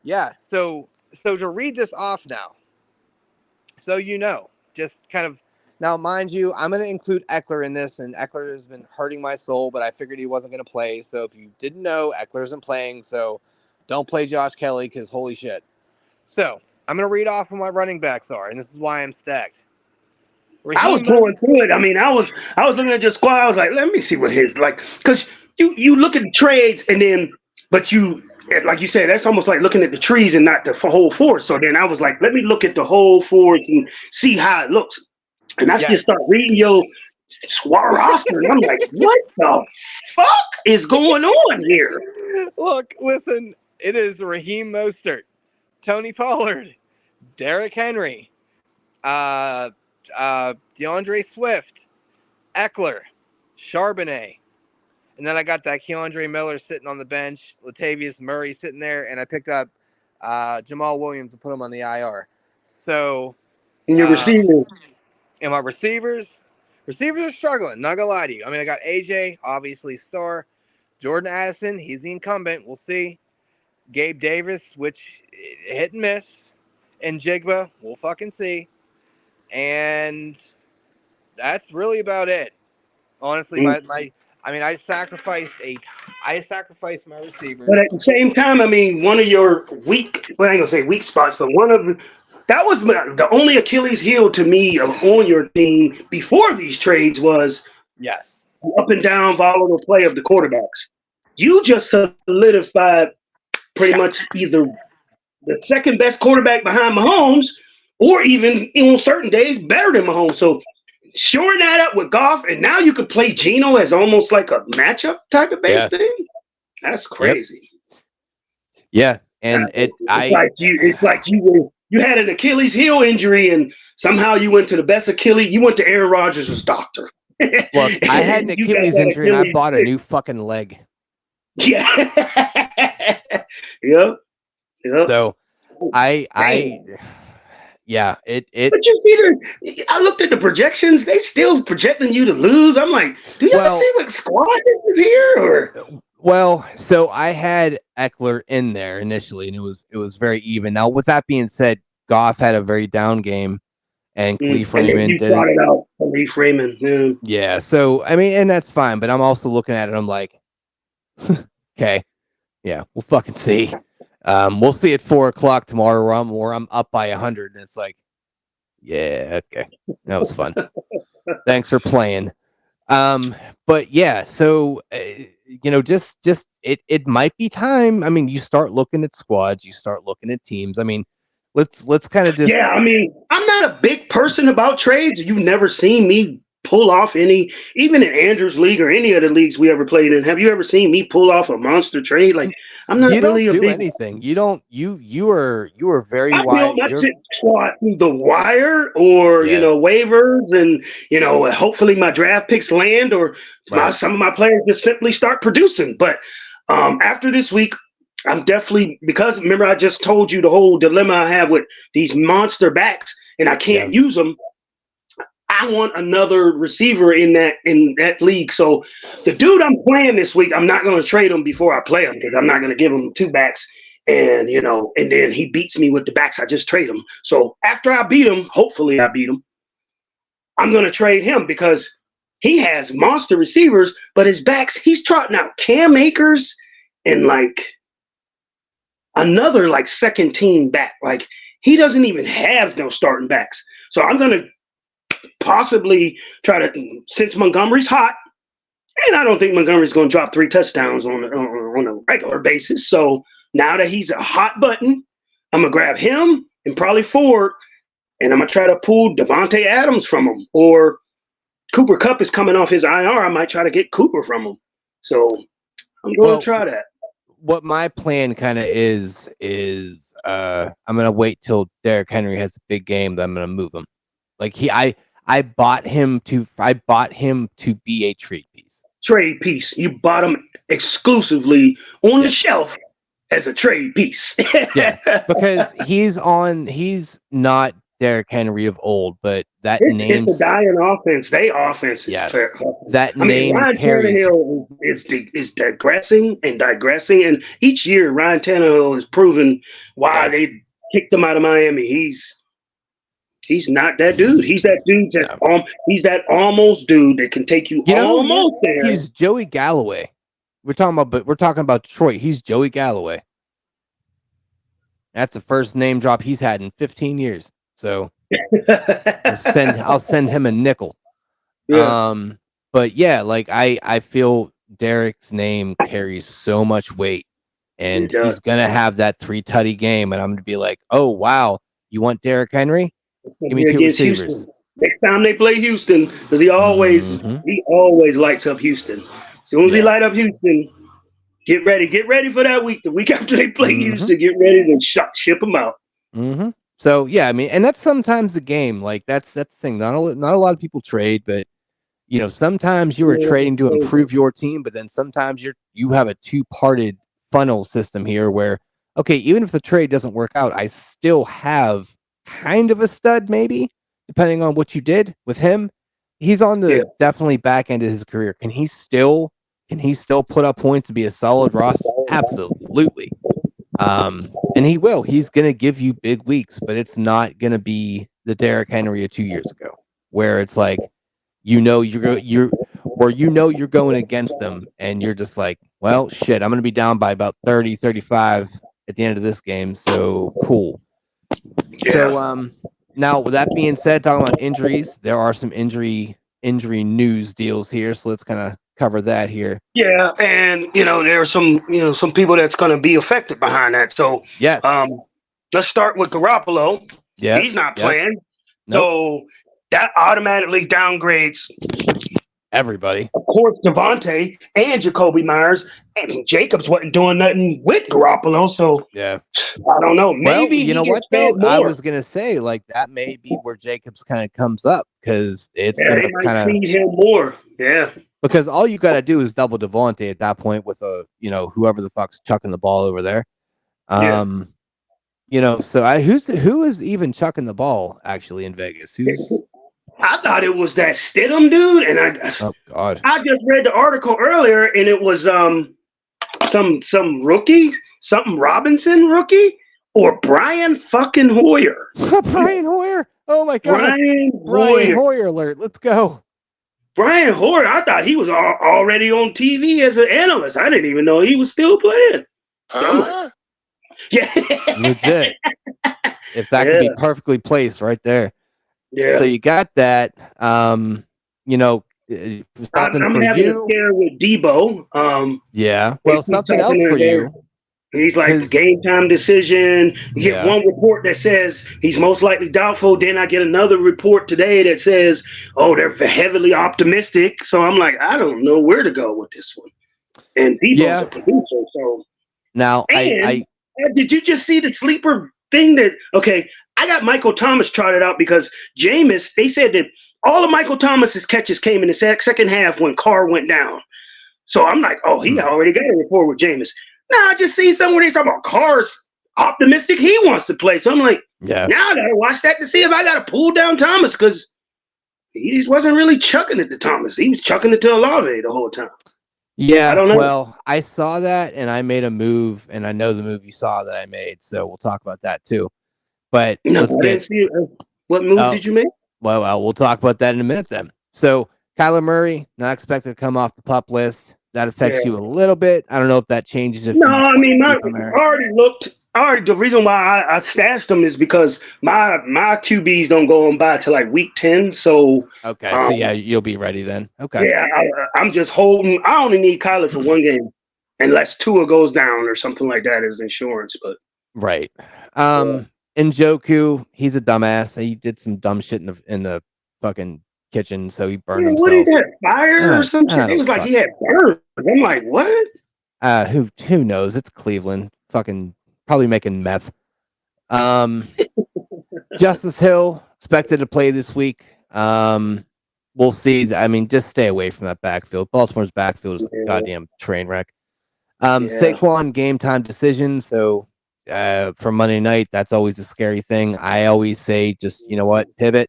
yeah, so to read this off now, so just kind of now, mind you, I'm gonna include Eckler in this, and Eckler has been hurting my soul, but I figured he wasn't gonna play. So if you didn't know, Eckler isn't playing, so don't play Josh Kelly because holy shit. So I'm going to read off who my running backs are, and this is why I'm stacked. I was Raheem going Mostert. through it. I mean, I was looking at your squad. I was like, let me see what his like, because you look at the trades and then, but you like you said, that's almost like looking at the trees and not the whole forest. So then I was like, let me look at the whole forest and see how it looks. And I just Yes. start reading your squad roster, and I'm like, what the fuck is going on here? Look, listen, it is Raheem Mostert, Tony Pollard, Derrick Henry, DeAndre Swift, Eckler, Charbonnet, and then I got that Keandre Miller sitting on the bench, Latavius Murray sitting there, and I picked up Jamal Williams to put him on the IR. So, And your receiver. and my receivers are struggling. Not gonna lie to you. I mean, I got AJ, obviously star, Jordan Addison. He's the incumbent. We'll see. Gabe Davis, which hit and miss, and Jigba. We'll fucking see. And that's really about it. Honestly, I sacrificed my But receivers. at the same time, I mean, one of your weak, well, I ain't gonna say weak spots, but one of that was the only Achilles heel to me on your team before these trades was Yes. up and down volatile play of the quarterbacks. You just solidified pretty Yeah. much either the second best quarterback behind Mahomes, or even on certain days better than Mahomes. So shoring that up with Goff, and now you could play Geno as almost like a matchup type of base thing. That's crazy. Yeah, and it's like you had an Achilles heel injury, and somehow you went to the best Achilles. You went to Aaron Rodgers' doctor. Look, I had an Achilles injury, and I bought a new fucking leg. Yeah. Yep. So yeah, it. But you see, I looked at the projections. They still projecting you to lose. I'm like, do y'all see what squad this is here? Or well, so I had Eckler in there initially, and it was very even. Now, with that being said, Goff had a very down game, and Khalif Raymond didn't. Brought it out, Khalif Raymond. Yeah. So I mean, and that's fine. But I'm also looking at it. I'm like, okay, yeah, we'll fucking see. We'll see at 4:00 tomorrow where I'm up by 100, and it's like, yeah, okay, that was fun. Thanks for playing. But yeah, so just it might be time. I mean, you start looking at squads, you start looking at teams. I mean, let's kind of just. Yeah, I mean, I'm not a big person about trades. You've never seen me pull off any, even in Andrew's league or any of the leagues we ever played in. Have you ever seen me pull off a monster trade? Like, I'm not really a big anything. You don't. You are very I wide. built my squad through the wire, or waivers, and hopefully my draft picks land, or some of my players just simply start producing. But after this week, I'm definitely, because remember I just told you the whole dilemma I have with these monster backs, and I can't use them. I want another receiver in that league. So the dude I'm playing this week, I'm not going to trade him before I play him, because I'm not going to give him two backs. And and then he beats me with the backs I just trade him. So after I beat him, hopefully I beat him, I'm going to trade him, because he has monster receivers, but his backs, he's trotting out Cam Akers and like another like second team back. Like, he doesn't even have no starting backs. So I'm going to possibly try to, since Montgomery's hot, and I don't think Montgomery's going to drop 3 touchdowns on a regular basis. So now that he's a hot button, I'm going to grab him and probably Ford, and I'm going to try to pull Devontae Adams from him. Or Cooper Kupp is coming off his IR. I might try to get Cooper from him. So I'm going to try that. What my plan kind of is I'm going to wait till Derrick Henry has a big game, then I'm going to move him. Like I bought him to be a trade piece. Trade piece. You bought him exclusively on the shelf as a trade piece. Yeah, because he's not Derrick Henry of old, but it's the dying offense. Offense is fair. That name Ryan carries. Tannehill is digressing, and each year Ryan Tannehill is proving why they kicked him out of Miami. He's not that dude. He's that dude he's that almost dude that can take you almost there. He's Joey Galloway. We're talking about Detroit. He's Joey Galloway. That's the first name drop he's had in 15 years. So I'll send him a nickel. Yeah. But yeah, like I feel Derek's name carries so much weight, and he's gonna have that 3 tutty game, and I'm gonna be like, oh wow, you want Derek Henry? It's gonna Give me be 2 against receivers. Houston. Next time they play Houston, because he always lights up Houston. As soon as he light up Houston, get ready for that week. The week after they play Houston, get ready to ship them out. So yeah, I mean, and that's sometimes the game. Like that's the thing. Not a lot of people trade, but you know, sometimes you are trading to improve your team, but then sometimes you have a 2-parted funnel system here where, okay, even if the trade doesn't work out, I still have kind of a stud, maybe, depending on what you did with him. He's on the definitely back end of his career. Can he still put up points to be a solid roster? Absolutely. And he will. He's gonna give you big weeks, but it's not gonna be the Derrick Henry of 2 years ago, where it's like, you're going against them and you're just like, well, shit, I'm going to be down by about 30, 35 at the end of this game. So cool. Yeah. So, now with that being said, talking about injuries, there are some injury news deals here. So let's kind of cover that here. Yeah. And, there are some people that's going to be affected behind that. So, yes. Let's start with Garoppolo. Yeah. He's not playing. Nope. So that automatically downgrades everybody. Of course, Devontae and Jacoby Myers, and Jacobs wasn't doing nothing with Garoppolo. So yeah, I don't know. Maybe you know what though? I was gonna say like that may be where Jacobs kind of comes up because it's gonna kind of need him more. Yeah, because all you got to do is double Devontae at that point with whoever the fuck's chucking the ball over there. So who is even chucking the ball actually in Vegas? Who's I thought it was that Stidham dude, and oh god, I just read the article earlier, and it was some rookie, something Robinson rookie, or Brian fucking Hoyer. Brian Hoyer, oh my god, Brian Hoyer alert, let's go. Brian Hoyer, I thought he was already on TV as an analyst. I didn't even know he was still playing. Yeah, legit. If that could be perfectly placed right there. Yeah. So you got that. I'm having a scare with Debo. Yeah. Well, something else for you. He's like game time decision. You get one report that says he's most likely doubtful. Then I get another report today that says, oh, they're heavily optimistic. So I'm like, I don't know where to go with this one. And Debo's a producer. So now, did you just see the sleeper thing that, okay, I got Michael Thomas trotted out because Jameis, they said that all of Michael Thomas's catches came in the second half when Carr went down. So I'm like, oh, he already got a report with Jameis. Now I just seen somewhere they talking about Carr's optimistic he wants to play. So I'm like, now I got to watch that to see if I got to pull down Thomas because he just wasn't really chucking it to Thomas. He was chucking it to Olave the whole time. Yeah, I don't know. Well, I saw that and I made a move, and I know the move you saw that I made, so we'll talk about that too. But let's see what move did you make? Well, we'll talk about that in a minute then. So Kyler Murray, not expected to come off the PUP list. That affects you a little bit. I don't know if that changes. No, I mean, I already looked. The reason why I stashed them is because my QBs don't go on by till like week 10. So okay, so you'll be ready then. Okay. Yeah, I'm just holding. I only need Kyler for one game, unless Tua goes down or something like that as insurance. But right. Njoku, he's a dumbass. He did some dumb shit in the fucking kitchen, so he burned himself. What, he had fire or some shit? It was like he had burns. I'm like, what? Who knows? It's Cleveland. Fucking probably making meth. Justice Hill expected to play this week. We'll see. I mean, just stay away from that backfield. Baltimore's backfield is a goddamn train wreck. Saquon game time decision. So for Monday night, that's always a scary thing. I always say, just pivot,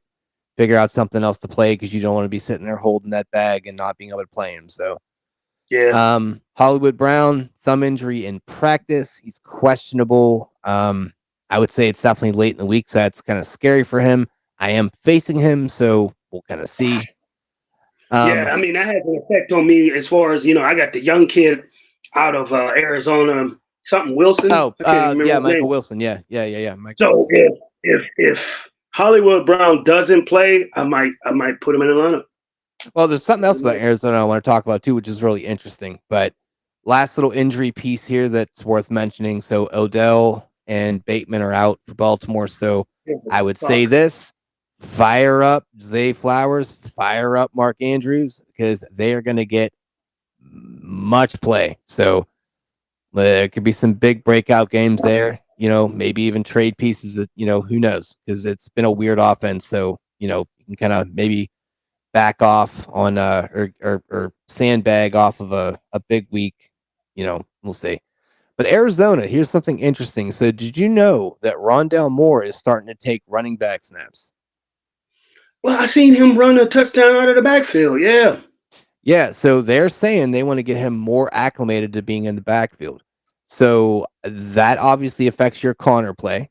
figure out something else to play because you don't want to be sitting there holding that bag and not being able to play him. So Hollywood Brown, some injury in practice. He's questionable. I would say it's definitely late in the week, so that's kind of scary for him. I am facing him, so we'll kind of see. I mean, that has an effect on me as far as, I got the young kid out of Arizona something Wilson. Oh, I can't even remember yeah, his name. Michael Wilson. Yeah. Michael So Wilson. if Hollywood Brown doesn't play, I might put him in the lineup. Well, there's something else about Arizona I want to talk about too, which is really interesting. But last little injury piece here that's worth mentioning. So Odell and Bateman are out for Baltimore. So I would say this: fire up Zay Flowers, fire up Mark Andrews, because they are going to get much play. So there could be some big breakout games there. Maybe even trade pieces that, who knows? Because it's been a weird offense. So, you can kind of maybe back off on or sandbag off of a big week. We'll see. But Arizona, here's something interesting. So did you know that Rondale Moore is starting to take running back snaps? Well, I seen him run a touchdown out of the backfield. Yeah. Yeah, so they're saying they want to get him more acclimated to being in the backfield. So that obviously affects your corner play.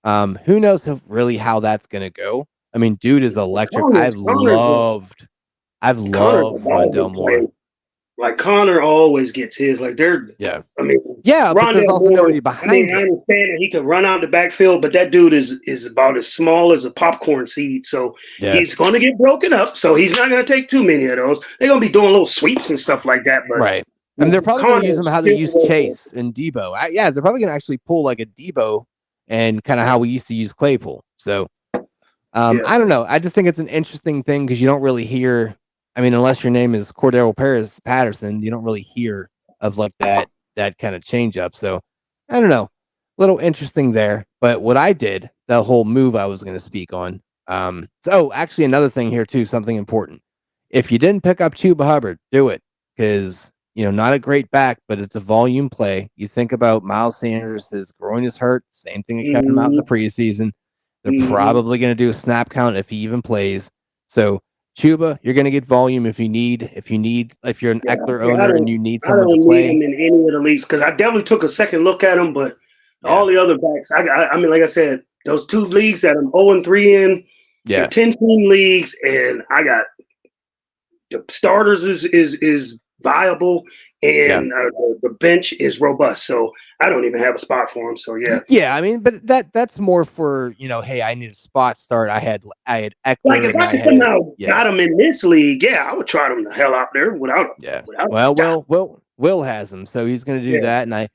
Who knows really how that's going to go? I mean, dude is electric. I've Connor's a loved ball Rondell Moore. play. Like Connor always gets his. Like Yeah. I mean, yeah, but there's also Moore, nobody behind I him. understand that he could run out the backfield, but that dude is about as small as a popcorn seed. So he's going to get broken up. So he's not going to take too many of those. They're going to be doing little sweeps and stuff like that. But right. I mean, they're probably going to use him how they use Chase and Debo. They're probably going to actually pull like a Debo and kind of how we used to use Claypool. So I don't know. I just think it's an interesting thing because you don't really hear. I mean, unless your name is Cordero Patterson, you don't really hear of like that kind of change up. So I don't know. Little interesting there. But what I did, the whole move I was going to speak on. Actually, another thing here too, something important. If you didn't pick up Chuba Hubbard, do it because not a great back, but it's a volume play. You think about Miles Sanders, his groin is hurt. Same thing that kept him out in the preseason. They're probably going to do a snap count if he even plays. So Chuba, you're going to get volume if you're an Eckler owner and you need someone to play. I don't need him in any of the leagues because I definitely took a second look at him, but all the other backs, I mean, like I said, those two leagues that I'm 0-3 in, 10-team leagues, and I got the starters is viable and the bench is robust. So I don't even have a spot for him. So yeah. I mean, but that's more for hey, I need a spot start. I had Eckler. Like if I could got him in this league, I would try him the hell out there without. Will has him, so he's going to do that, and I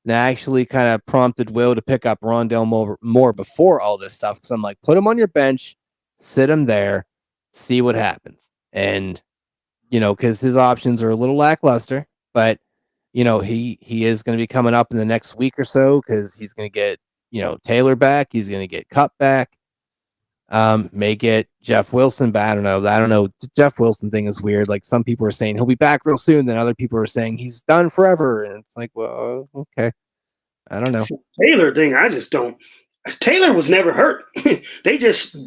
actually kind of prompted Will to pick up Rondell more before all this stuff because I'm like, put him on your bench, sit him there, see what happens, and because his options are a little lackluster, but he is going to be coming up in the next week or so because he's going to get Taylor back, he's going to get Cup back, may get Jeff Wilson, but I don't know. The Jeff Wilson thing is weird. Like some people are saying he'll be back real soon, then other people are saying he's done forever, and it's like, well, okay, I don't know. Taylor thing, I just don't. Taylor was never hurt. They just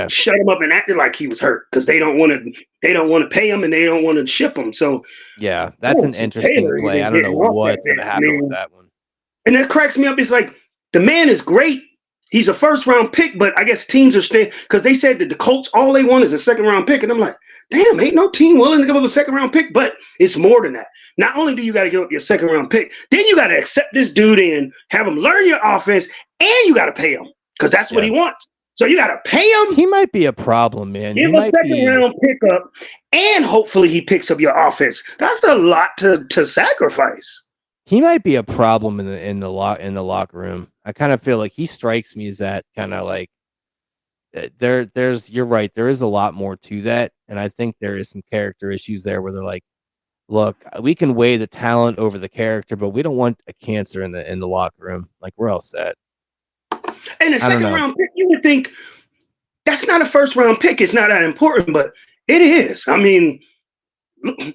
shut him up and acted like he was hurt because they don't want to pay him and they don't want to ship him. So that's an interesting play. I don't know what's going to happen with that one. And that cracks me up. It's like the man is great. He's a first round pick, but I guess teams are staying because they said that the Colts all they want is a second round pick, and I'm like, damn, ain't no team willing to give up a second round pick. But it's more than that. Not only do you got to give up your second round pick, then you got to accept this dude in, have him learn your offense, and you got to pay him because that's what he wants. So you got to pay him. He might be a problem, man. Give a second round pickup, and hopefully he picks up your offense. That's a lot to sacrifice. He might be a problem in the locker room. I kind of feel like he strikes me as that kind of like there's you're right. There is a lot more to that, and I think there is some character issues there where they're like, look, we can weigh the talent over the character, but we don't want a cancer in the locker room. Like we're all set. And a second round pick, you would think that's not a first round pick. It's not that important, but it is. I mean,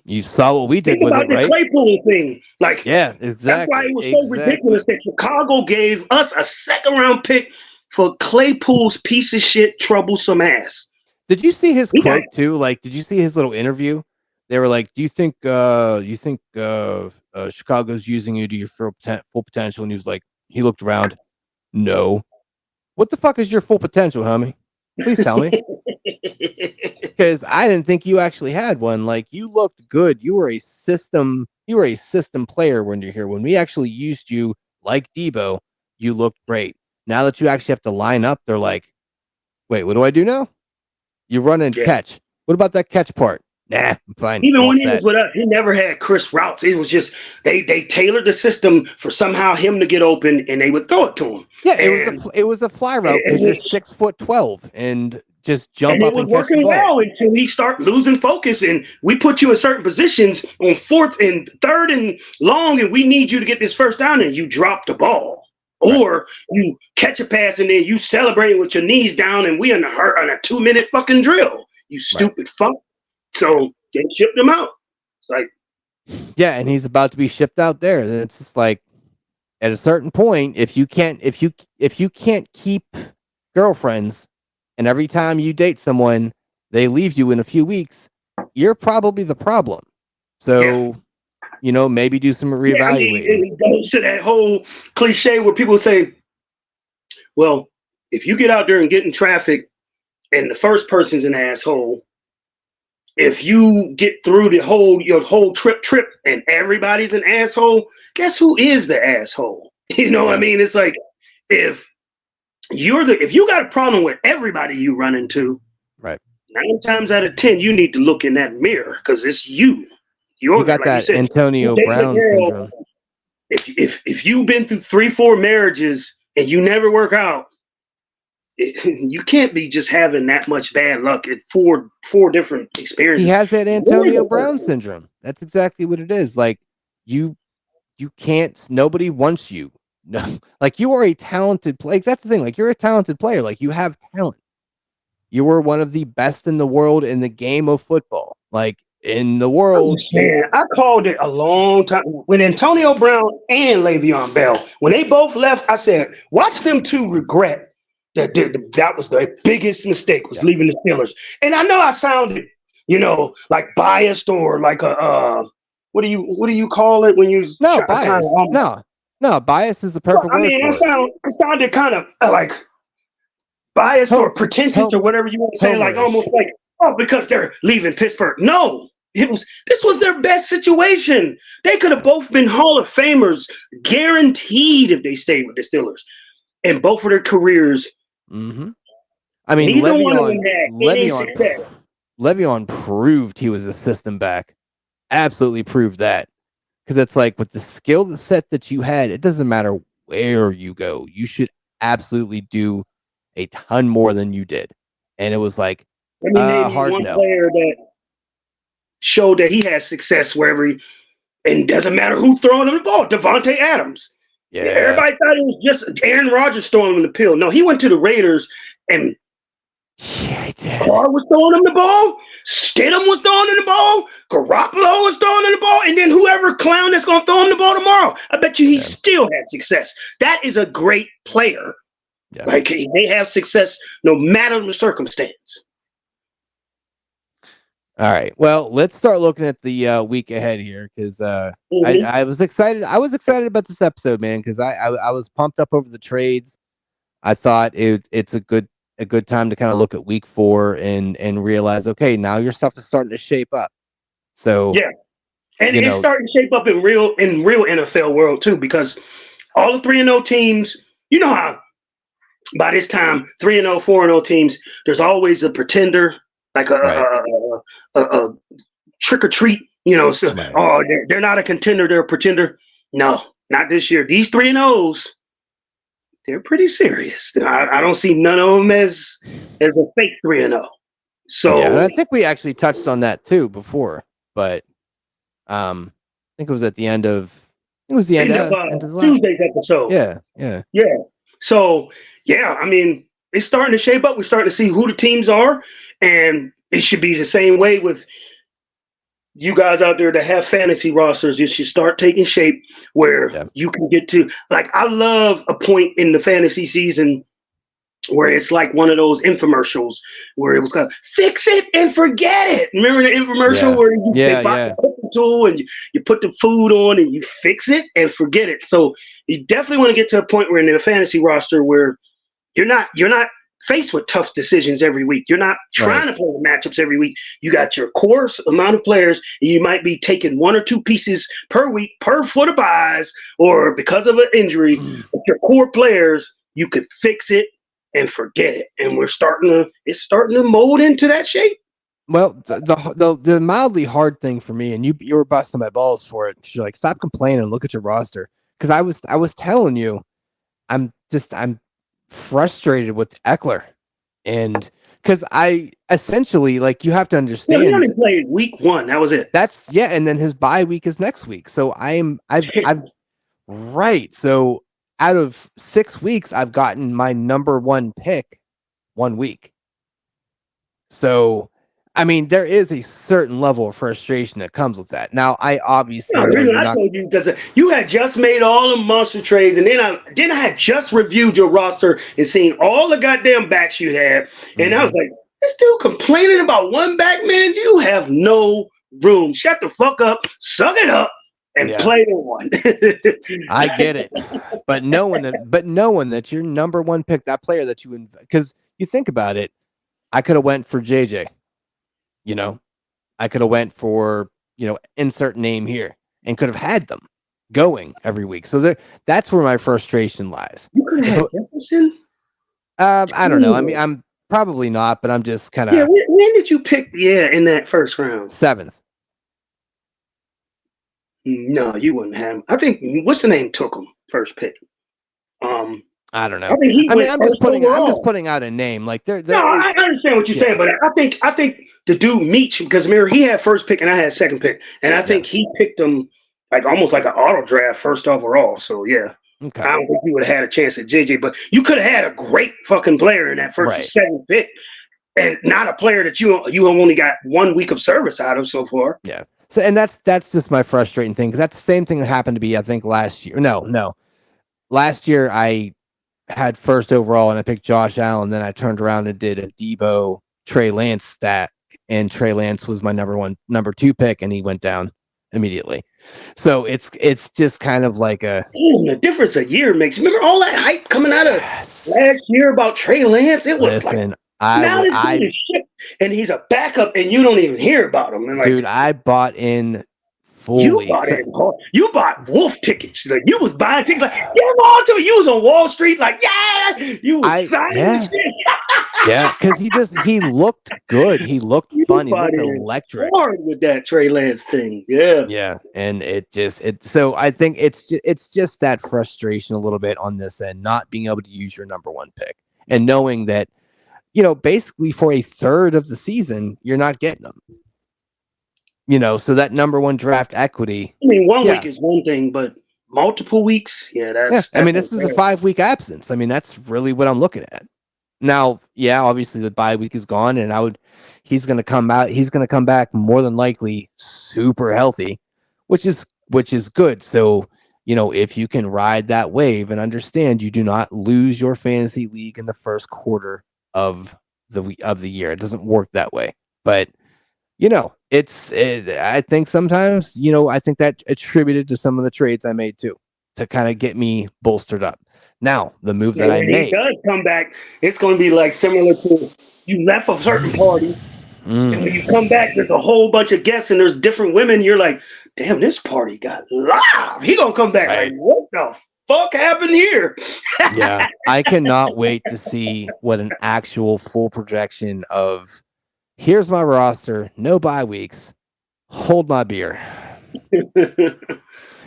you saw what we did with it, right? The Claypool thing, like exactly. That's why it was so ridiculous that Chicago gave us a second round pick for Claypool's piece of shit, troublesome ass. Did you see his quote too? Like, did you see his little interview? They were like, "Do you think Chicago's using you to your full potential?" And he was like, he looked around. No. What the fuck is your full potential, homie? Please tell me. Because I didn't think you actually had one. Like you looked good. You were a system player when you're here. When we actually used you like Debo, you looked great. Now that you actually have to line up, they're like, wait, what do I do now? You run and catch. What about that catch part? Nah, I'm fine. Even I'm all when he set. was with us, he never had crisp routes. It was just they tailored the system for somehow him to get open, and they would throw it to him. Yeah, it was a fly route because you're 6'12" and just jump up and catch the ball. Well until he start losing focus, and we put you in certain positions on 4th and 3rd and long, and we need you to get this first down, and you drop the ball. Right. Or you catch a pass and then you celebrating with your knees down, and we on a 2-minute fucking drill. You stupid fuck. So they shipped him out. It's like, yeah, and he's about to be shipped out there. And it's just like, at a certain point, if you can't keep girlfriends, and every time you date someone, they leave you in a few weeks, you're probably the problem. So, maybe do some reevaluating. It goes to that whole cliche where people say, well, if you get out there and get in traffic and the first person's an asshole, if you get through your whole trip and everybody's an asshole, guess who is the asshole? What I mean? It's like, if you got a problem with everybody you run into, right, 9 times out of 10 you need to look in that mirror, because it's you. You got that Antonio Brown syndrome. If you've been through 3-4 marriages and you never work out, you can't be just having that much bad luck at four different experiences. He has that Antonio Brown syndrome. That's exactly what it is. Like, you can't. Nobody wants you. No, like, you are a talented player. Like, that's the thing. Like, you're a talented player. Like, you have talent. You were one of the best in the world in the game of football. Like, in the world. I called it a long time when Antonio Brown and Le'Veon Bell, when they both left. I said, watch them two regret that was the biggest mistake, was leaving the Steelers. And I know I sounded, like biased, or like a what do you call it when you biased? No, bias is the perfect word. I sounded kind of like biased or pretentious or whatever you want to say, like almost like, because they're leaving Pittsburgh. No, this was their best situation. They could have both been Hall of Famers, guaranteed, if they stayed with the Steelers. And both of their careers. Mm-hmm. I mean, Le'Veon proved he was a system back. Absolutely proved that. Because it's like, with the skill set that you had, it doesn't matter where you go. You should absolutely do a ton more than you did. And it was like, hard one player that showed that he has success wherever and doesn't matter who's throwing him the ball. Devontae Adams. Yeah, everybody thought it was just Aaron Rodgers throwing him the pill. No, he went to the Raiders, and Carr was throwing him the ball. Stidham was throwing him the ball. Garoppolo was throwing him the ball. And then whoever clown that's going to throw him the ball tomorrow, I bet you he still had success. That is a great player. Yeah. Like, they have success no matter the circumstance. All right. Well, let's start looking at the week ahead here, because I was excited. I was excited about this episode, man, because I was pumped up over the trades. I thought it's a good time to kind of look at week 4 and realize, okay, now your stuff is starting to shape up. So yeah, and it's starting to shape up in real NFL world too, because all the 3-0 teams, you know how by this time 3-0, 4-0 teams, there's always a pretender. Like a trick or treat, So, they're not a contender; they're a pretender. No, not this year. These 3-0s, they're pretty serious. I don't see none of them as a fake 3-0. So, yeah, I think we actually touched on that too before, but I think it was at the end of end of the Tuesday's episode. Yeah. So, I mean, it's starting to shape up. We're starting to see who the teams are. And it should be the same way with you guys out there that have fantasy rosters. You should start taking shape where you can get to, like, I love a point in the fantasy season where it's like one of those infomercials where it was kind of fix it and forget it. Remember the infomercial where they buy the cooking tool and you put the food on and you fix it and forget it. So you definitely want to get to a point where in the fantasy roster where you're not faced with tough decisions every week. You're not trying to play the matchups every week. You got your core amount of players, and you might be taking one or two pieces per week per foot of buys, or because of an injury. But your core players, you could fix it and forget it. And it's starting to mold into that shape. Well, the mildly hard thing for me, and you were busting my balls for it, because you're like, stop complaining and look at your roster. Because I was telling you, I'm frustrated with Eckler, and because I essentially, like, you have to understand, he only played week 1. That was it. And then his bye week is next week. So I've right. So out of 6 weeks, I've gotten my number 1 pick 1 week. So, I mean, there is a certain level of frustration that comes with that. Now, I obviously I told you because you had just made all the monster trades, and then I had just reviewed your roster and seen all the goddamn backs you had, and I was like, this dude complaining about one back, man. You have no room. Shut the fuck up, suck it up, and play on. I get it, but knowing that your number 1 pick, that player that you, because you think about it, I could have went for JJ. I could have went for, insert name here, and could have had them going every week. So that's where my frustration lies. You could have had Jefferson? I don't know. I mean, I'm probably not, but I'm just kind of. Yeah, when did you pick? Yeah, in that first round, 7th. No, you wouldn't have him. I think what's the name took him first pick. I don't know. I'm just putting out a name. Like I understand what you're saying, but I think the dude Meach, because remember he had first pick and I had second pick, and I think he picked him like almost like an auto draft first overall. So yeah, okay. I don't think you would have had a chance at JJ, but you could have had a great fucking player in that first or second pick, and not a player that you only got 1 week of service out of so far. Yeah. So and that's just my frustrating thing, because that's the same thing that happened to me. I think last year. No, last year I had first overall and I picked Josh Allen. Then I turned around and did a Debo Trey Lance stack, and Trey Lance was my number 2 pick, and he went down immediately. So it's just kind of like the difference a year makes. Remember all that hype coming out of last year about Trey Lance? It was and he's a backup, and you don't even hear about him. And dude, I bought in fully. You bought wolf tickets. Like, you was buying tickets. Like, get them on to me. You was on Wall Street. Like, you was signing shit. Yeah, because he looked good. He looked fun. He looked electric. Hard with that Trey Lance thing. Yeah. Yeah, and so I think it's just that frustration a little bit on this end, not being able to use your number 1 pick, and knowing that, basically for a third of the season, you're not getting them. So that number 1 draft equity. I mean, 1 week is one thing, but multiple weeks, that's I mean, this is a 5-week absence. I mean, that's really what I'm looking at. Now, obviously the bye week is gone, and he's going to come out. He's going to come back more than likely super healthy, which is good. So, if you can ride that wave and understand you do not lose your fantasy league in the first quarter of the year. It doesn't work that way. But I think sometimes, I think that attributed to some of the trades I made too, to kind of get me bolstered up. Now, the move that I made, he does come back, it's going to be like similar to you left a certain party, and when you come back, there's a whole bunch of guests and there's different women. You're like, damn, this party got live. He gonna come back like, what the fuck happened here? Yeah, I cannot wait to see what an actual full projection of. Here's my roster, no bye weeks. Hold my beer.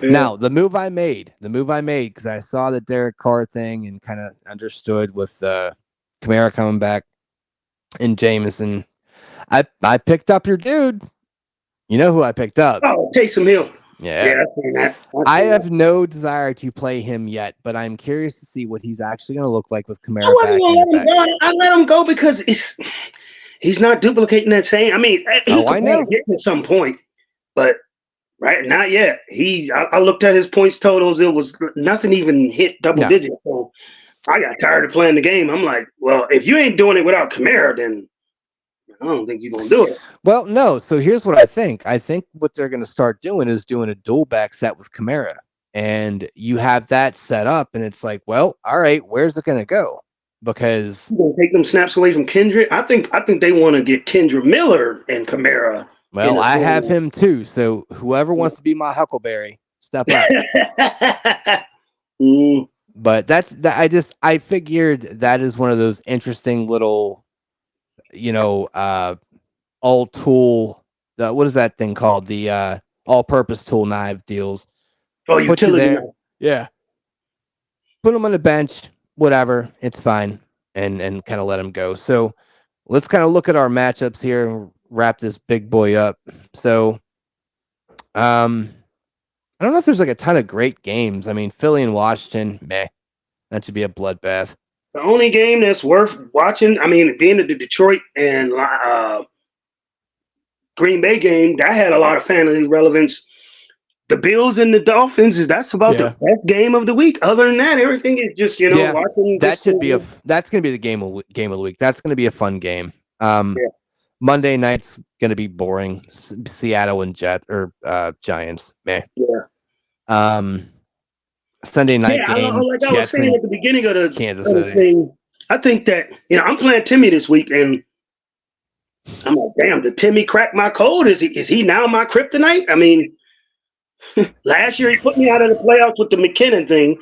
Now, the move I made, because I saw the Derek Carr thing and kind of understood with Kamara coming back and Jameson. I picked up your dude. You know who I picked up? Oh, Taysom Hill. Yeah, I've seen that. I have no desire to play him yet, but I'm curious to see what he's actually going to look like with Kamara back. I let him go because he's not duplicating that same. I mean, I know. Get at some point, but not yet. I looked at his points totals. It was nothing even hit double digits. So I got tired of playing the game. I'm like, well, if you ain't doing it without Kamara, then I don't think you're gonna do it. Well, no. So here's what I think. I think what they're going to start doing is doing a dual back set with Kamara, and you have that set up, and it's like, well, all right, where's it going to go? because You gonna take them snaps away from Kendrick? I think they want to get Kendra Miller and Kamara in well, the I have tournament. him too. So whoever wants to be my Huckleberry, step up. Mm. But that's that. I figured that is one of those interesting little, you know, all tool. What is that thing called? The all-purpose tool knife deals. Oh, Put you utility there. knife. Yeah. Put them on the bench. Whatever. It's fine. And kind of let them go. So let's kind of look at our matchups here and wrap this big boy up. So, I don't know if there's like a ton of great games. I mean, Philly and Washington, meh. That should be a bloodbath. The only game that's worth watching, I mean, being at the Detroit and Green Bay game, that had a lot of fantasy relevance. The Bills and the Dolphins that's about the Yeah. best game of the week. Other than that, everything is just Yeah. watching. That Just should be that's going to be the game of the week. That's going to be a fun game. Monday night's going to be boring. Seattle and Giants, meh. yeah. Sunday night Yeah, game, like I was Jets saying and at the beginning of Kansas the City. thing, I think that I'm playing Timmy this week, and I'm like, damn, did Timmy crack my code? Is he now my kryptonite? I mean, last year he put me out of the playoffs with the McKinnon thing.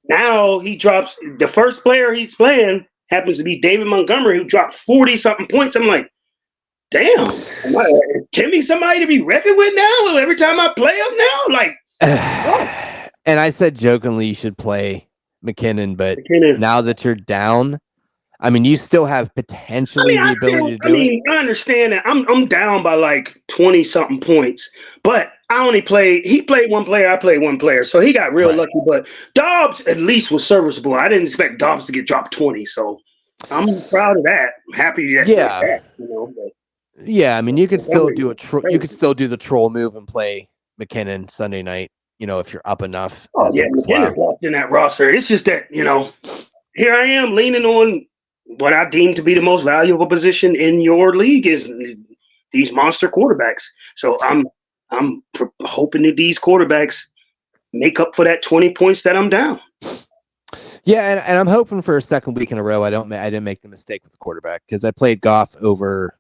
Now he drops the first player he's playing happens to be David Montgomery, who dropped 40 something points. I'm like, damn, is Timmy somebody to be reckoned with now? Every time I play him now, like, and I said jokingly you should play McKinnon, but now that you're down, I mean, you still have potentially the ability to do it. I understand that I'm down by like 20 something points, but he played one player, I played one player, so he got real lucky. But Dobbs at least was serviceable. I didn't expect Dobbs to get dropped 20, so I'm proud of that. I'm happy that. Yeah. But, yeah, I mean, you could still do you could still do the troll move and play McKinnon Sunday night, if you're up enough. Oh yeah, McKinnon's locked in that roster. It's just that, here I am leaning on what I deem to be the most valuable position in your league is these monster quarterbacks. So I'm hoping that these quarterbacks make up for that 20 points that I'm down. Yeah, and I'm hoping for a second week in a row I didn't make the mistake with the quarterback because I played Goff over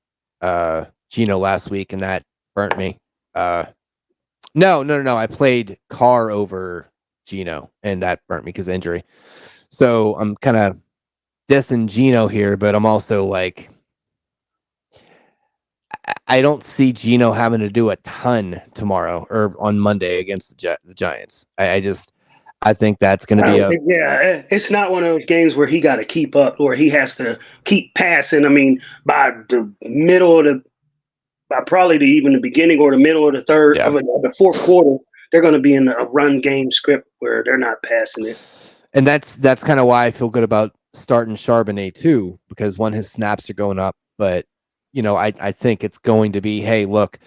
Gino last week and that burnt me. No. I played Carr over Gino and that burnt me because of injury. So I'm kind of dissing Gino here, but I'm also like, I don't see Gino having to do a ton tomorrow or on Monday against the Giants. I think that's going to be it's not one of those games where he got to keep up or he has to keep passing. I mean, by the middle of by probably even the beginning or the middle of the third of the fourth quarter, they're going to be in a run game script where they're not passing it. And that's kind of why I feel good about starting Charbonnet too, because his snaps are going up, but I think it's going to be, hey, look,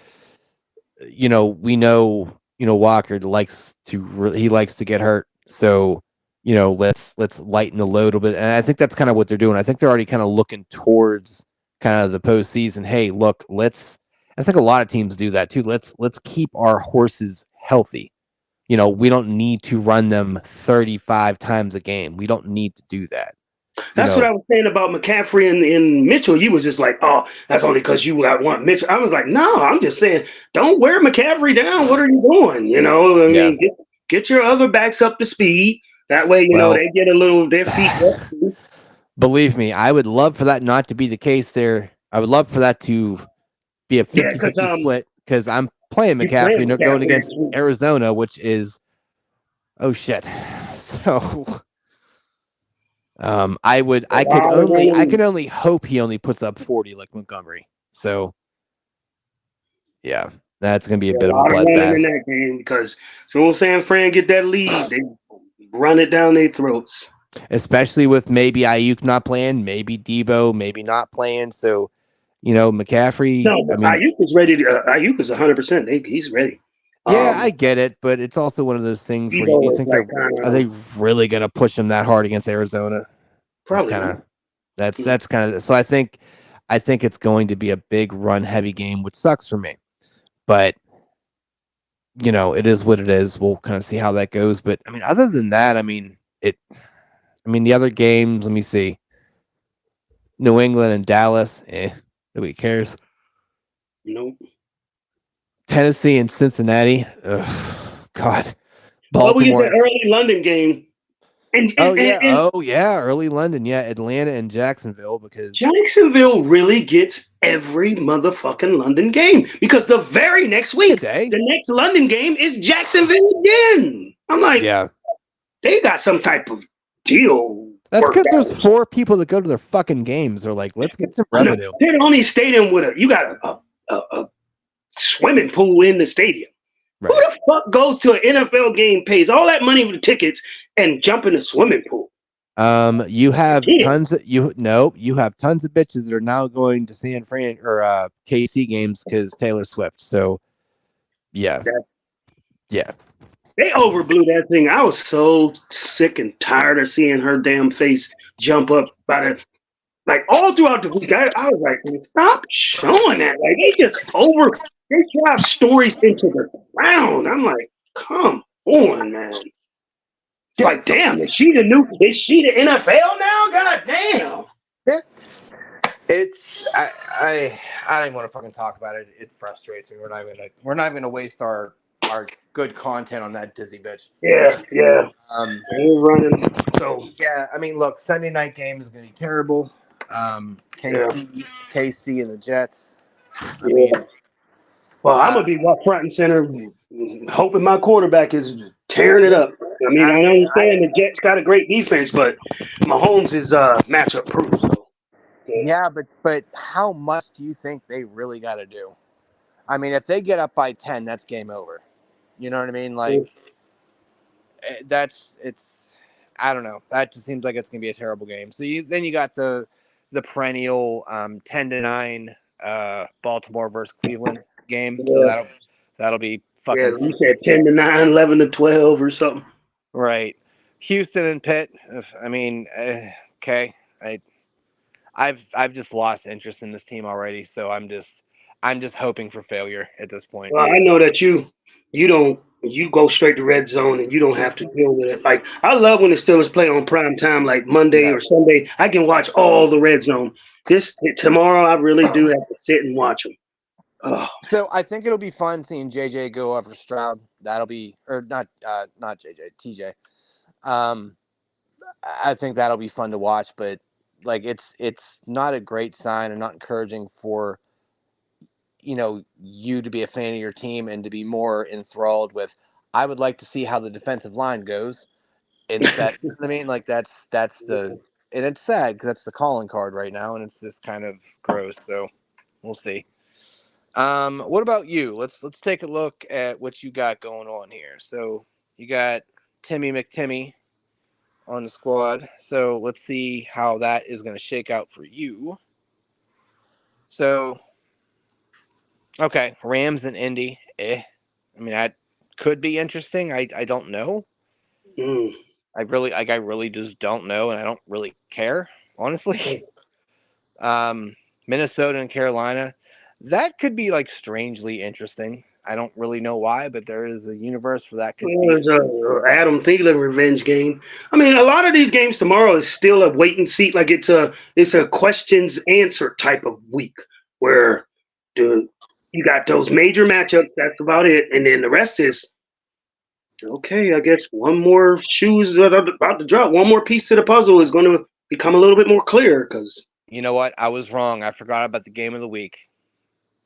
we know, Walker likes to get hurt. So, let's lighten the load a bit. And I think that's kind of what they're doing. I think they're already kind of looking towards kind of the postseason. Hey, look, I think a lot of teams do that too. Let's keep our horses healthy. We don't need to run them 35 times a game. We don't need to do that. That's what I was saying about McCaffrey and Mitchell. You was just like, oh, that's only because you got one Mitchell. I was like, no, I'm just saying, don't wear McCaffrey down. What are you doing? I mean, get your other backs up to speed. That way, they get a little their feet up. Believe me, I would love for that not to be the case there. I would love for that to be a 50-50 split because I'm playing McCaffrey going against Arizona, which is, oh shit. So I can only hope he only puts up 40 like Montgomery. So yeah, that's gonna be a bit of a bloodbath in that game because so San Fran get that lead, they run it down their throats. Especially with maybe Ayuk not playing, maybe Debo maybe not playing. So McCaffrey. No, Ayuk is ready. Ayuk is 100%. He's ready. Yeah, I get it, but it's also one of those things where you think are they really going to push him that hard against Arizona? Probably. That's kind of so. I think it's going to be a big run heavy game, which sucks for me. But it is what it is. We'll kind of see how that goes. But I mean, other than that, the other games. Let me see. New England and Dallas, nobody cares. Nope. Tennessee and Cincinnati, ugh, God. Well, we get the Baltimore. early London game, and Oh yeah, early London, yeah, Atlanta and Jacksonville because Jacksonville really gets every motherfucking London game because the very next good week, day. the next London game is Jacksonville again. I'm like, Yeah, they got some type of deal that's worked because there's out. 4 people that go to their fucking games. They're like, let's get some I know. revenue. They're the only stadium with you got a swimming pool in the stadium. Who Right. the fuck goes to an NFL game, pays all that money for the tickets, and jump in the swimming pool? You have Kids. tons of you have tons of bitches that are now going to San Fran or KC games because Taylor Swift. So yeah, yeah, They overblew that thing. I was so sick and tired of seeing her damn face jump up by the like all throughout the week. I was like, stop showing that. Like they drive stories into the ground. I'm like, come on, man. It's yeah, like, damn, is she the NFL now? God damn. yeah. It's I don't even want to fucking talk about it. It frustrates me. We're not gonna waste our good content on that dizzy bitch. Yeah, yeah. Um, They're running. So yeah, I mean, look, Sunday night game is gonna be terrible. yeah, KC and the Jets. I yeah. mean, Well, I'm uh, gonna be front and center, hoping my quarterback is tearing it up. I mean, I I mean, I understand the Jets got a great defense, but Mahomes is matchup proof. So, yeah. yeah, but how much do you think they really got to do? I mean, if they get up by 10, that's game over. You know what I mean? Like that's it's. I don't know. That just seems like it's gonna be a terrible game. So then you got the perennial 10-9 Baltimore versus Cleveland game. So Yeah, that'll be yeah. fucking You said 10-9, 11-12, or something. right. Houston and Pitt. I mean, okay. I I've just lost interest in this team already. So I'm just hoping for failure at this point. Well, I know that you don't you go straight to red zone and you don't have to deal with it. Like I love when the Steelers play on prime time, like Monday Yeah. or Sunday. I can watch all the red zone. This tomorrow, I really do have to sit and watch them. Oh, So I think it'll be fun seeing JJ go over Stroud. That'll be or not JJ TJ. Um, I think that'll be fun to watch, but like it's not a great sign and not encouraging for you to be a fan of your team and to be more enthralled with. I would like to see how the defensive line goes instead. You know what I mean, like that's the and it's sad because that's the calling card right now, and it's just kind of gross. So we'll see. What about you? Let's take a look at what you got going on here. So you got Timmy McTimmy on the squad. So let's see how that is going to shake out for you. So okay, Rams and Indy. I mean that could be interesting. I don't know. mm. I really just don't know, and I don't really care honestly. Minnesota and Carolina. That could be like strangely interesting. I don't really know why, but there is a universe where that could be. There's a Adam Thielen revenge game. I mean, a lot of these games tomorrow is still a wait and see. Like it's a questions answer type of week where the you got those major matchups. That's about it, and then the rest is okay. I guess one more shoes that are about to drop. One more piece to the puzzle is going to become a little bit more clear because You know what? I was wrong. I forgot about the game of the week.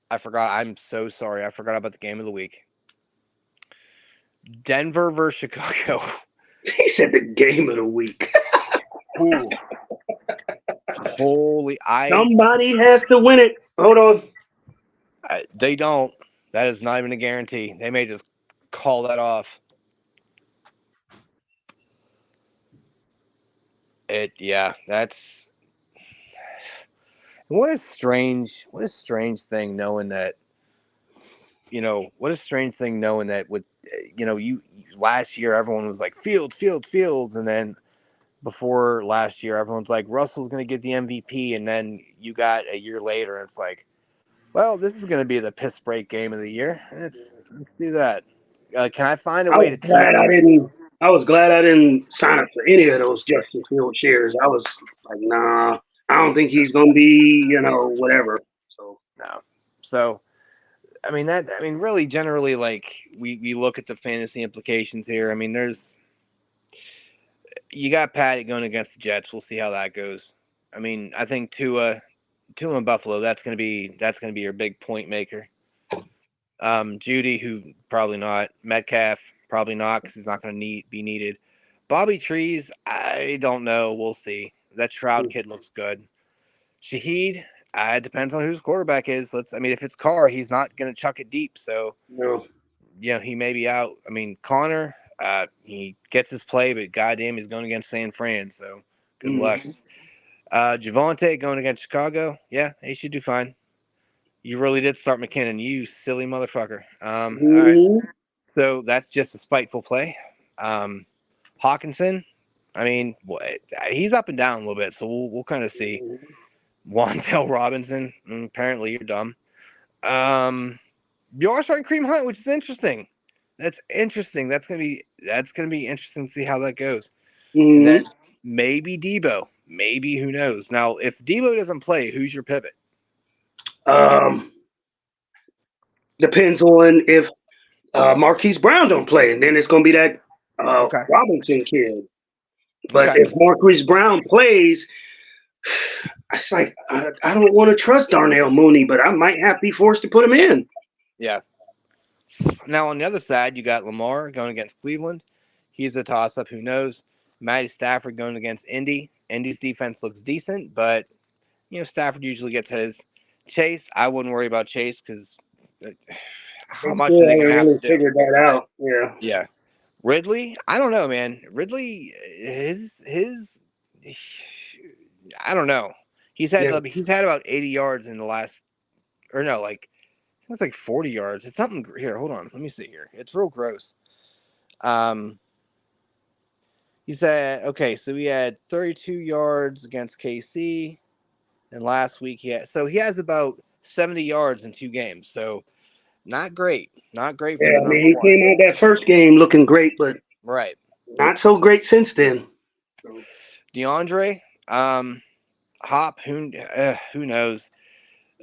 I forgot. I'm so sorry. I forgot about the game of the week. Denver versus Chicago. he said the game of the week. Ooh, holy! Somebody has to win it. Hold on. They don't. That is not even a guarantee. They may just call that off. Yeah, that's what a strange thing knowing that. What a strange thing knowing that with you last year everyone was like Fields, and then before last year everyone's like Russell's going to get the MVP, and then you got a year later and it's like, well, this is going to be the piss break game of the year. Let's do that. Can I find a I way was to tease glad the I game? didn't. I was glad I didn't sign up for any of those Justin Field shares. I was like, nah. I don't think he's going to be, whatever. So No. So I mean really generally like we look at the fantasy implications here. I mean you got Patty going against the Jets. We'll see how that goes. I mean, I think Tua in Buffalo, that's gonna be your big point maker. Judy, who probably not. Metcalf, probably not because he's not going to be needed. Bobby Trees, I don't know. We'll see. That Shroud kid looks good. Shaheed, it depends on whose quarterback is. If it's Carr, he's not going to chuck it deep. So, no. he may be out. I mean, Connor, he gets his play, but goddamn, he's going against San Fran. So, good luck. Javonte going against Chicago. Yeah, he should do fine. You really did start McKinnon, you silly motherfucker. All right. So that's just a spiteful play. Hawkinson, I mean, he's up and down a little bit, so we'll kind of see. Wan'Dale Robinson, apparently you're dumb. You are starting Kareem Hunt, which is interesting. That's interesting. That's gonna be interesting to see how that goes. And then maybe Debo. Maybe, who knows? Now, if Debo doesn't play, who's your pivot? Depends on if Marquise Brown don't play, and then it's going to be that Okay. Robinson kid. But Okay. if Marquise Brown plays, it's like I don't want to trust Darnell Mooney, but I might have to be forced to put him in. Yeah. Now, on the other side, you got Lamar going against Cleveland. He's a toss-up. Who knows? Matty Stafford going against Indy. Indy's defense looks decent, but, Stafford usually gets his. Chase, I wouldn't worry about Chase because how They much are still they going to haven't have really to do? figured that out. Yeah. Yeah. Ridley, I don't know, man. Ridley, his, I don't know. He's had Yeah. about 80 yards in the last, or no, like it's like 40 yards. It's something here. Hold on, let me see here. It's real gross. He said, okay, so he had 32 yards against KC, and last week he has about 70 yards in 2 games. So not great, for Yeah. the I mean, number he one. came out that first game looking great, but Right. not so great since then. So. DeAndre, Hop, who knows?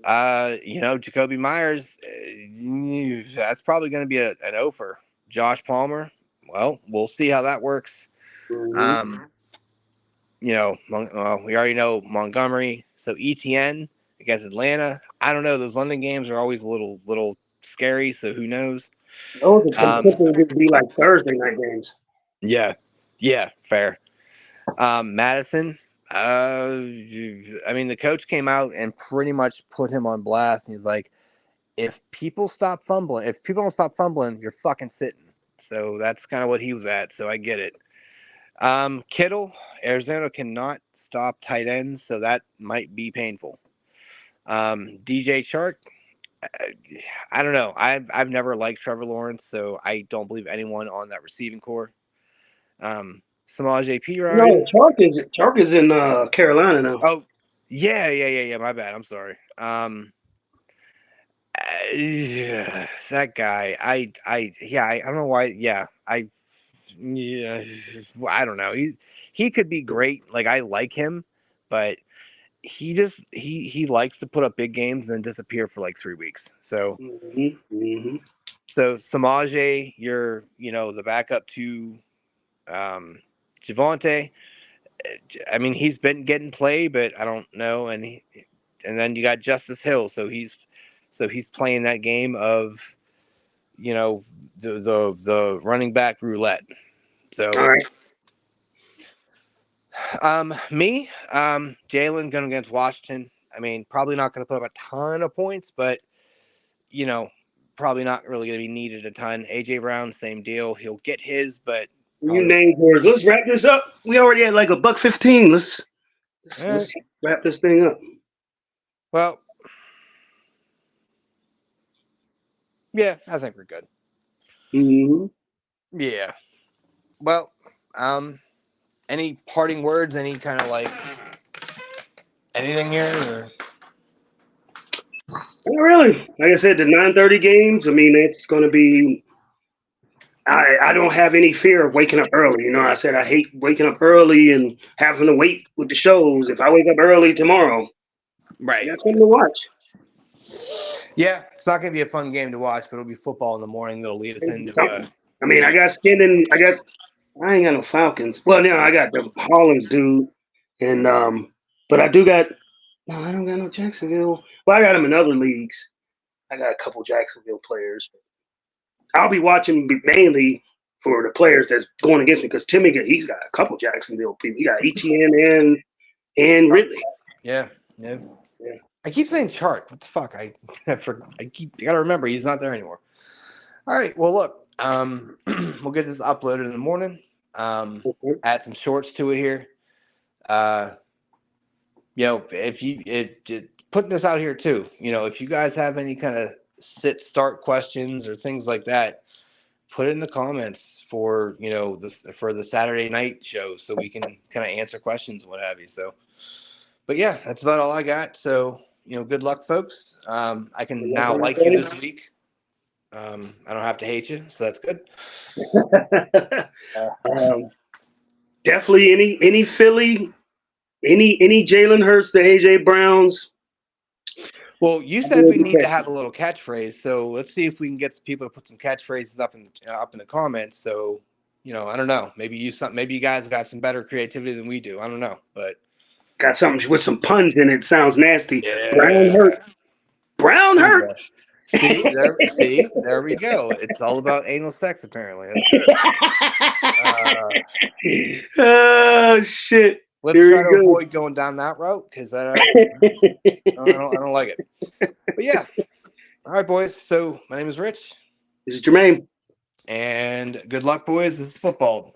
Jacoby Myers, that's probably going to be an offer. Josh Palmer, well, we'll see how that works. Mm-hmm. We already know Montgomery. So ETN against Atlanta. I don't know. Those London games are always a little scary. So who knows? Those are typically be like Thursday night games. Yeah, fair. Madison. The coach came out and pretty much put him on blast. And he's like, if people don't stop fumbling, you're fucking sitting. So that's kind of what he was at. So I get it. Kittle, Arizona cannot stop tight ends, so that might be painful. DJ Chark, I don't know. I've never liked Trevor Lawrence, so I don't believe anyone on that receiving core. Samaj P. Ryan. No, Chark is in Carolina now. Oh, yeah. My bad. I'm sorry. That guy. I don't know why. Yeah, I don't know. He could be great. Like I like him, but he likes to put up big games and then disappear for like 3 weeks. So Samaje, you're the backup to Javonte. I mean, he's been getting play, but I don't know. And then you got Justice Hill, so he's playing that game of the running back roulette. So all right. Jalen going against Washington. I mean, probably not going to put up a ton of points, but probably not really going to be needed a ton. AJ Brown, same deal. He'll get his, but You named words. Let's wrap this up. We already had like $1.15. Let's wrap this thing up. Well, yeah, I think we're good. Yeah. Well, any parting words? Any kind of like anything here? Or? Not really. Like I said, the 9:30 games. I mean, it's going to be I don't have any fear of waking up early. You know, I said I hate waking up early and having to wait with the shows. If I wake up early tomorrow, I Right. got something to watch. Yeah, it's not going to be a fun game to watch, but it'll be football in the morning that'll lead us into. Something. I mean, I got skinned and I ain't got no Falcons. Well, no, I got the Hollins dude, and but I do got. No, I don't got no Jacksonville. Well, I got them in other leagues. I got a couple Jacksonville players. I'll be watching mainly for the players that's going against me because Timmy, he's got a couple Jacksonville people. He got ETN and Ridley. Yeah. I keep saying Chart. What the fuck? I gotta remember he's not there anymore. All right. Well, look. We'll get this uploaded in the morning. Add some shorts to it here. If you putting this out here too. If you guys have any kind of start questions or things like that, put it in the comments for the Saturday night show so we can kind of answer questions and what have you. So, but yeah, that's about all I got. So, good luck, folks. I can now like you this week. I don't have to hate you, so that's good. Definitely any Philly, any Jalen Hurts, the AJ Browns. Well, you said we need to have a little catchphrase, so let's see if we can get people to put some catchphrases up in the comments. So, I don't know. Maybe you guys got some better creativity than we do. I don't know, but got something with some puns in it. Sounds nasty. Yeah. Brown Hurts. See, there we go. It's all about anal sex, apparently. That's good. Oh shit! Let's try to avoid going down that route because I don't like it. But yeah, all right, boys. So my name is Rich. This is Jermaine. And good luck, boys. This is Football.